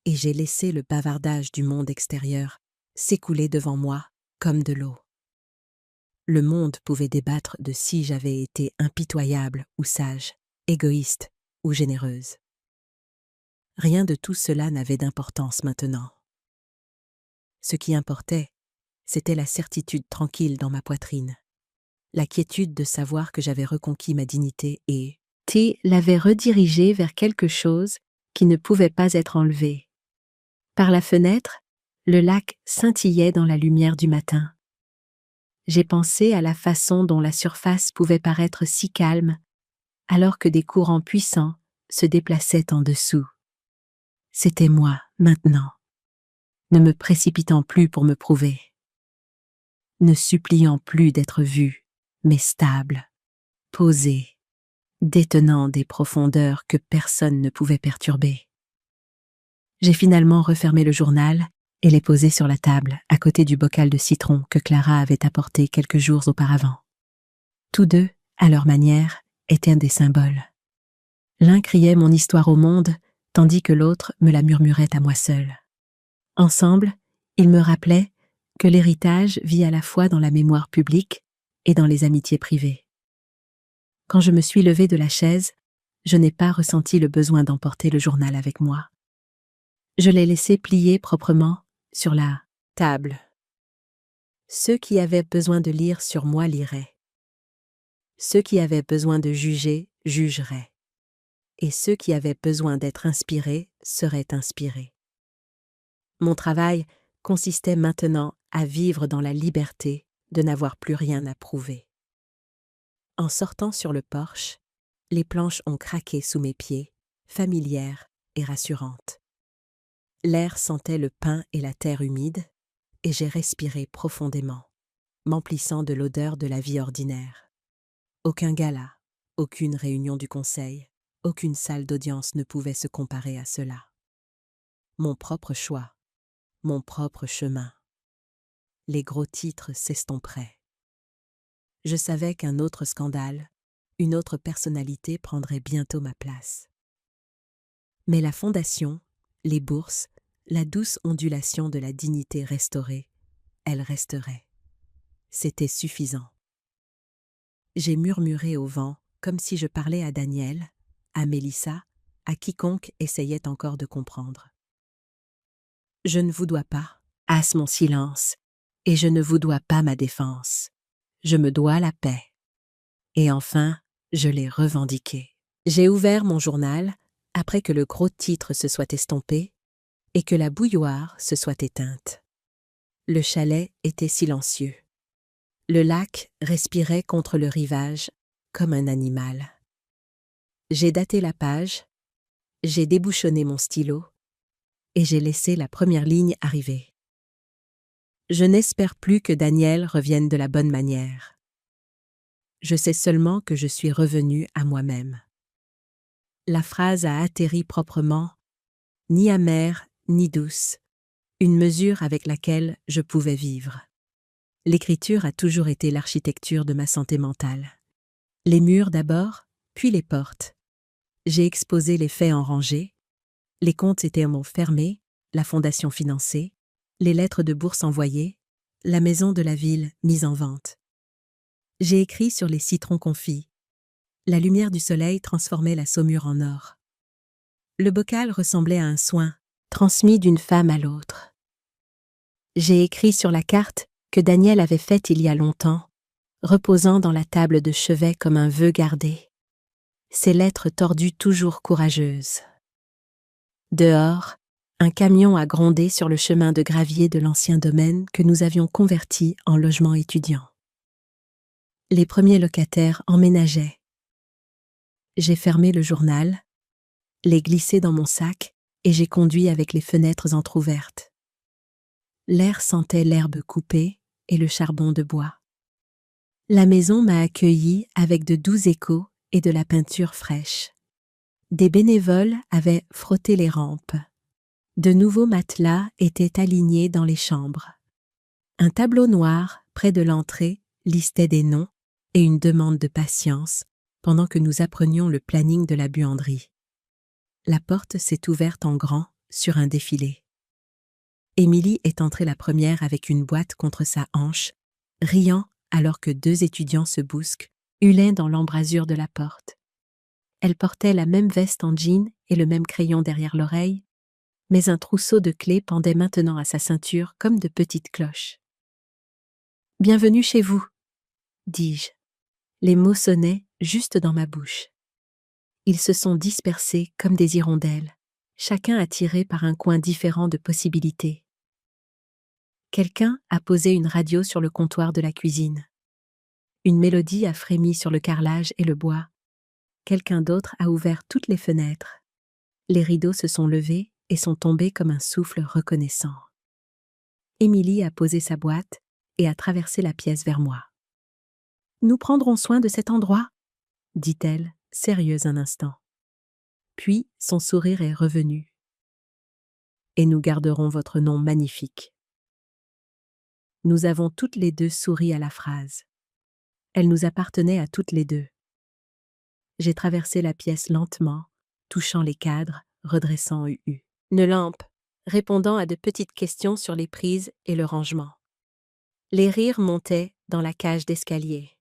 et j'ai laissé le bavardage du monde extérieur s'écouler devant moi comme de l'eau. Le monde pouvait débattre de si j'avais été impitoyable ou sage, égoïste ou généreuse. Rien de tout cela n'avait d'importance maintenant. Ce qui importait, c'était la certitude tranquille dans ma poitrine, la quiétude de savoir que j'avais reconquis ma dignité et l'avait redirigée vers quelque chose qui ne pouvait pas être enlevé. Par la fenêtre, le lac scintillait dans la lumière du matin. J'ai pensé à la façon dont la surface pouvait paraître si calme, alors que des courants puissants se déplaçaient en dessous. C'était moi, maintenant, ne me précipitant plus pour me prouver, ne suppliant plus d'être vu, mais stable, posé, détenant des profondeurs que personne ne pouvait perturber. J'ai finalement refermé le journal et l'ai posé sur la table, à côté du bocal de citron que Clara avait apporté quelques jours auparavant. Tous deux, à leur manière, étaient des symboles. L'un criait mon histoire au monde, tandis que l'autre me la murmurait à moi seul. Ensemble, ils me rappelaient que l'héritage vit à la fois dans la mémoire publique et dans les amitiés privées. Quand je me suis levée de la chaise, je n'ai pas ressenti le besoin d'emporter le journal avec moi. Je l'ai laissé plier proprement sur la table. Ceux qui avaient besoin de lire sur moi liraient. Ceux qui avaient besoin de juger jugeraient. Et ceux qui avaient besoin d'être inspirés seraient inspirés. Mon travail consistait maintenant à vivre dans la liberté de n'avoir plus rien à prouver. En sortant sur le porche, les planches ont craqué sous mes pieds, familières et rassurantes. L'air sentait le pin et la terre humide, et j'ai respiré profondément, m'emplissant de l'odeur de la vie ordinaire. Aucun gala, aucune réunion du conseil, aucune salle d'audience ne pouvait se comparer à cela. Mon propre choix, mon propre chemin. Les gros titres s'estomperaient. Je savais qu'un autre scandale, une autre personnalité prendrait bientôt ma place. Mais la fondation, les bourses, la douce ondulation de la dignité restaurée, elle resterait. C'était suffisant. J'ai murmuré au vent comme si je parlais à Daniel, à Mélissa, à quiconque essayait encore de comprendre. Je ne vous dois pas, Hâsse mon silence, et je ne vous dois pas ma défense. Je me dois la paix. Et enfin, je l'ai revendiquée. J'ai ouvert mon journal après que le gros titre se soit estompé et que la bouilloire se soit éteinte. Le chalet était silencieux. Le lac respirait contre le rivage comme un animal. J'ai daté la page, j'ai débouchonné mon stylo et j'ai laissé la première ligne arriver. Je n'espère plus que Daniel revienne de la bonne manière. Je sais seulement que je suis revenue à moi-même. La phrase a atterri proprement, ni amère ni douce, une mesure avec laquelle je pouvais vivre. L'écriture a toujours été l'architecture de ma santé mentale. Les murs d'abord, puis les portes. J'ai exposé les faits en rangée, les comptes étaient fermés, la fondation financée, les lettres de bourse envoyées, la maison de la ville mise en vente. J'ai écrit sur les citrons confits. La lumière du soleil transformait la saumure en or. Le bocal ressemblait à un soin, transmis d'une femme à l'autre. J'ai écrit sur la carte que Daniel avait faite il y a longtemps, reposant dans la table de chevet comme un vœu gardé. Ces lettres tordues toujours courageuses. Dehors, un camion a grondé sur le chemin de gravier de l'ancien domaine que nous avions converti en logement étudiant. Les premiers locataires emménageaient. J'ai fermé le journal, l'ai glissé dans mon sac et j'ai conduit avec les fenêtres entr'ouvertes. L'air sentait l'herbe coupée et le charbon de bois. La maison m'a accueilli avec de doux échos et de la peinture fraîche. Des bénévoles avaient frotté les rampes. De nouveaux matelas étaient alignés dans les chambres. Un tableau noir, près de l'entrée, listait des noms et une demande de patience pendant que nous apprenions le planning de la buanderie. La porte s'est ouverte en grand sur un défilé. Émilie est entrée la première avec une boîte contre sa hanche, riant alors que deux étudiants se bousquent, hulaient dans l'embrasure de la porte. Elle portait la même veste en jean et le même crayon derrière l'oreille, mais un trousseau de clés pendait maintenant à sa ceinture comme de petites cloches. « Bienvenue chez vous », dis-je. Les mots sonnaient juste dans ma bouche. Ils se sont dispersés comme des hirondelles, chacun attiré par un coin différent de possibilités. Quelqu'un a posé une radio sur le comptoir de la cuisine. Une mélodie a frémi sur le carrelage et le bois. Quelqu'un d'autre a ouvert toutes les fenêtres. Les rideaux se sont levés et sont tombés comme un souffle reconnaissant. Émilie a posé sa boîte et a traversé la pièce vers moi. « Nous prendrons soin de cet endroit », dit-elle, sérieuse un instant. Puis son sourire est revenu. « Et nous garderons votre nom magnifique. » Nous avons toutes les deux souri à la phrase. Elle nous appartenait à toutes les deux. J'ai traversé la pièce lentement, touchant les cadres, redressant une lampe, répondant à de petites questions sur les prises et le rangement. Les rires montaient dans la cage d'escalier.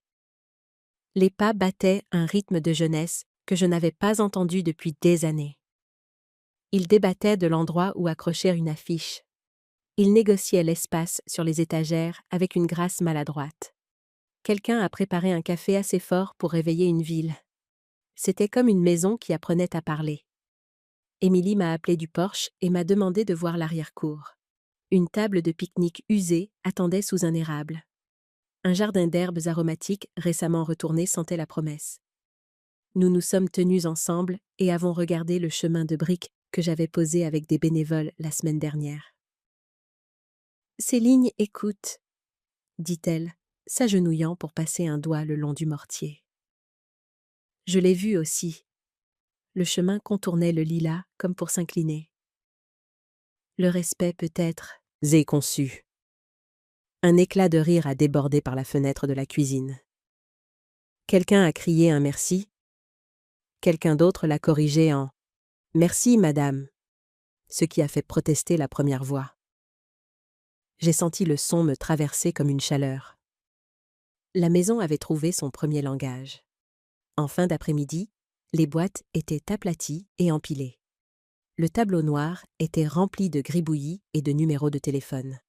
Les pas battaient un rythme de jeunesse que je n'avais pas entendu depuis des années. Ils débattaient de l'endroit où accrocher une affiche. Ils négociaient l'espace sur les étagères avec une grâce maladroite. Quelqu'un a préparé un café assez fort pour réveiller une ville. C'était comme une maison qui apprenait à parler. Émilie m'a appelé du porche et m'a demandé de voir l'arrière-cour. Une table de pique-nique usée attendait sous un érable. Un jardin d'herbes aromatiques récemment retourné sentait la promesse. Nous nous sommes tenus ensemble et avons regardé le chemin de briques que j'avais posé avec des bénévoles la semaine dernière. « Céline, écoute, » dit-elle, s'agenouillant pour passer un doigt le long du mortier. Je l'ai vu aussi. Le chemin contournait le lilas comme pour s'incliner. Le respect peut-être, j'ai conçu. Un éclat de rire a débordé par la fenêtre de la cuisine. Quelqu'un a crié un merci. Quelqu'un d'autre l'a corrigé en « Merci, madame », ce qui a fait protester la première voix. J'ai senti le son me traverser comme une chaleur. La maison avait trouvé son premier langage. En fin d'après-midi, les boîtes étaient aplaties et empilées. Le tableau noir était rempli de gribouillis et de numéros de téléphone.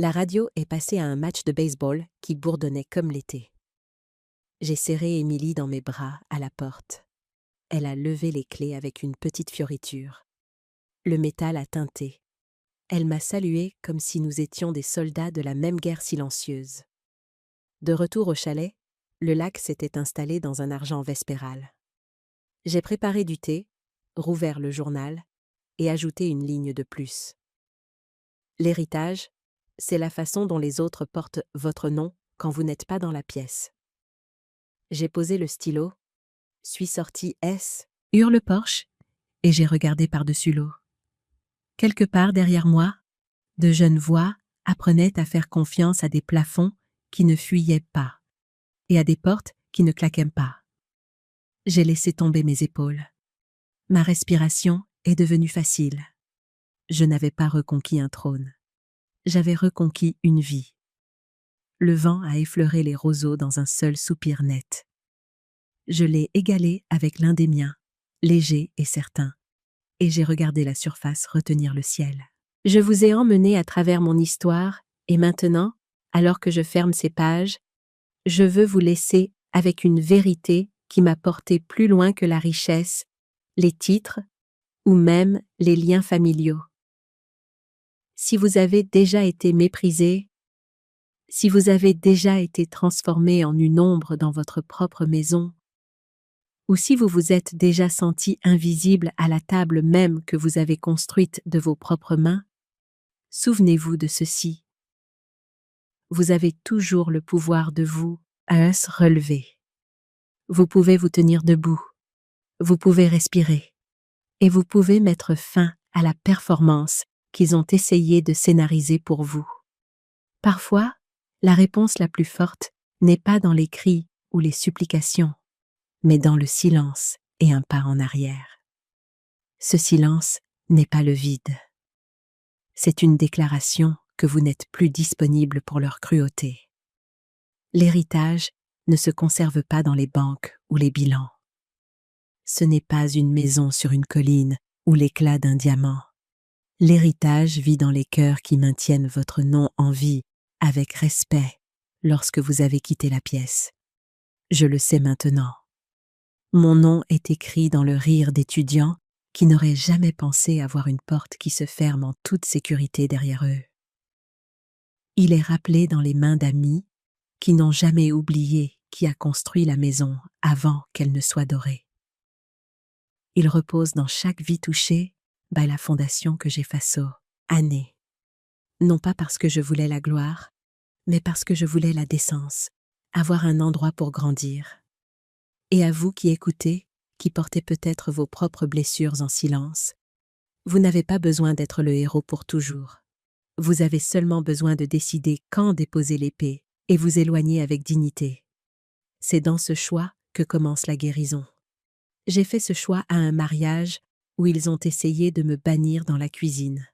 La radio est passée à un match de baseball qui bourdonnait comme l'été. J'ai serré Émilie dans mes bras à la porte. Elle a levé les clés avec une petite fioriture. Le métal a tinté. Elle m'a salué comme si nous étions des soldats de la même guerre silencieuse. De retour au chalet, le lac s'était installé dans un argent vespéral. J'ai préparé du thé, rouvert le journal et ajouté une ligne de plus. L'héritage, c'est la façon dont les autres portent votre nom quand vous n'êtes pas dans la pièce. J'ai posé le stylo, suis sorti S, hurle Porsche, et j'ai regardé par-dessus l'eau. Quelque part derrière moi, de jeunes voix apprenaient à faire confiance à des plafonds qui ne fuyaient pas et à des portes qui ne claquaient pas. J'ai laissé tomber mes épaules. Ma respiration est devenue facile. Je n'avais pas reconquis un trône. J'avais reconquis une vie. Le vent a effleuré les roseaux dans un seul soupir net. Je l'ai égalé avec l'un des miens, léger et certain, et j'ai regardé la surface retenir le ciel. Je vous ai emmené à travers mon histoire, et maintenant, alors que je ferme ces pages, je veux vous laisser avec une vérité qui m'a porté plus loin que la richesse, les titres ou même les liens familiaux. Si vous avez déjà été méprisé, si vous avez déjà été transformé en une ombre dans votre propre maison, ou si vous vous êtes déjà senti invisible à la table même que vous avez construite de vos propres mains, souvenez-vous de ceci. Vous avez toujours le pouvoir de vous à se relever. Vous pouvez vous tenir debout, vous pouvez respirer, et vous pouvez mettre fin à la performance qu'ils ont essayé de scénariser pour vous. Parfois, la réponse la plus forte n'est pas dans les cris ou les supplications, mais dans le silence et un pas en arrière. Ce silence n'est pas le vide. C'est une déclaration que vous n'êtes plus disponible pour leur cruauté. L'héritage ne se conserve pas dans les banques ou les bilans. Ce n'est pas une maison sur une colline ou l'éclat d'un diamant. L'héritage vit dans les cœurs qui maintiennent votre nom en vie avec respect lorsque vous avez quitté la pièce. Je le sais maintenant. Mon nom est écrit dans le rire d'étudiants qui n'auraient jamais pensé avoir une porte qui se ferme en toute sécurité derrière eux. Il est rappelé dans les mains d'amis qui n'ont jamais oublié qui a construit la maison avant qu'elle ne soit dorée. Il repose dans chaque vie touchée by la fondation que j'ai façon, année. Non pas parce que je voulais la gloire, mais parce que je voulais la décence, avoir un endroit pour grandir. Et à vous qui écoutez, qui portez peut-être vos propres blessures en silence, vous n'avez pas besoin d'être le héros pour toujours. Vous avez seulement besoin de décider quand déposer l'épée et vous éloigner avec dignité. C'est dans ce choix que commence la guérison. J'ai fait ce choix à un mariage où ils ont essayé de me bannir dans la cuisine.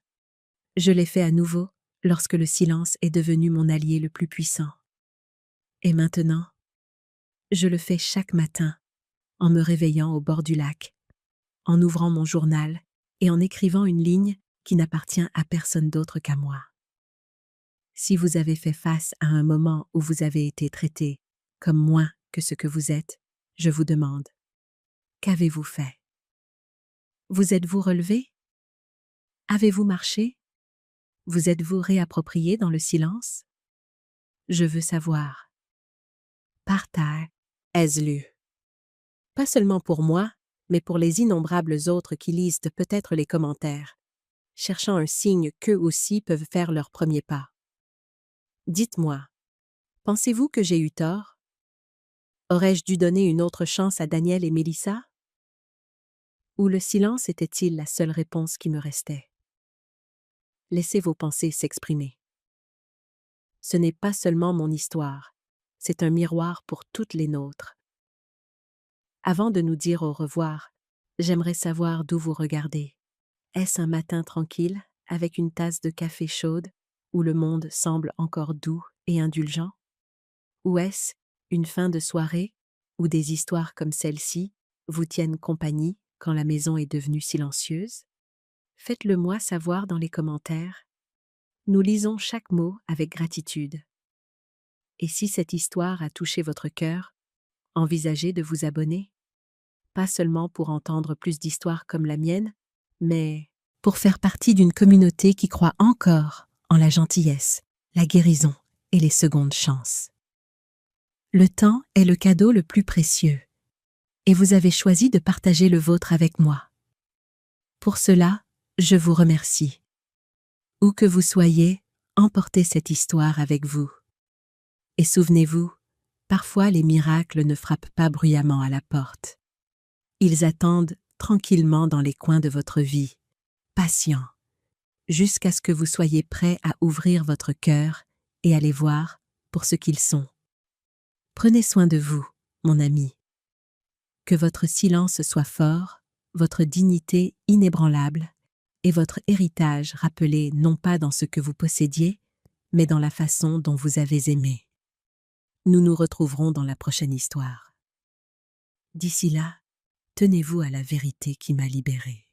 Je l'ai fait à nouveau lorsque le silence est devenu mon allié le plus puissant. Et maintenant, je le fais chaque matin, en me réveillant au bord du lac, en ouvrant mon journal et en écrivant une ligne qui n'appartient à personne d'autre qu'à moi. Si vous avez fait face à un moment où vous avez été traité comme moins que ce que vous êtes, je vous demande, qu'avez-vous fait? Vous êtes-vous relevé? Avez-vous marché? Vous êtes-vous réapproprié dans le silence? Je veux savoir. Partage, ai-je lu? Pas seulement pour moi, mais pour les innombrables autres qui lisent peut-être les commentaires, cherchant un signe qu'eux aussi peuvent faire leur premier pas. Dites-moi, pensez-vous que j'ai eu tort? Aurais-je dû donner une autre chance à Daniel et Mélissa? Ou le silence était-il la seule réponse qui me restait? Laissez vos pensées s'exprimer. Ce n'est pas seulement mon histoire, c'est un miroir pour toutes les nôtres. Avant de nous dire au revoir, j'aimerais savoir d'où vous regardez. Est-ce un matin tranquille, avec une tasse de café chaude, où le monde semble encore doux et indulgent? Ou est-ce une fin de soirée, où des histoires comme celle-ci vous tiennent compagnie quand la maison est devenue silencieuse? Faites-le moi savoir dans les commentaires. Nous lisons chaque mot avec gratitude. Et si cette histoire a touché votre cœur, envisagez de vous abonner. Pas seulement pour entendre plus d'histoires comme la mienne, mais pour faire partie d'une communauté qui croit encore en la gentillesse, la guérison et les secondes chances. Le temps est le cadeau le plus précieux, et vous avez choisi de partager le vôtre avec moi. Pour cela, je vous remercie. Où que vous soyez, emportez cette histoire avec vous. Et souvenez-vous, parfois les miracles ne frappent pas bruyamment à la porte. Ils attendent tranquillement dans les coins de votre vie, patients, jusqu'à ce que vous soyez prêts à ouvrir votre cœur et à les voir pour ce qu'ils sont. Prenez soin de vous, mon ami. Que votre silence soit fort, votre dignité inébranlable et votre héritage rappelé non pas dans ce que vous possédiez, mais dans la façon dont vous avez aimé. Nous nous retrouverons dans la prochaine histoire. D'ici là, tenez-vous à la vérité qui m'a libéré.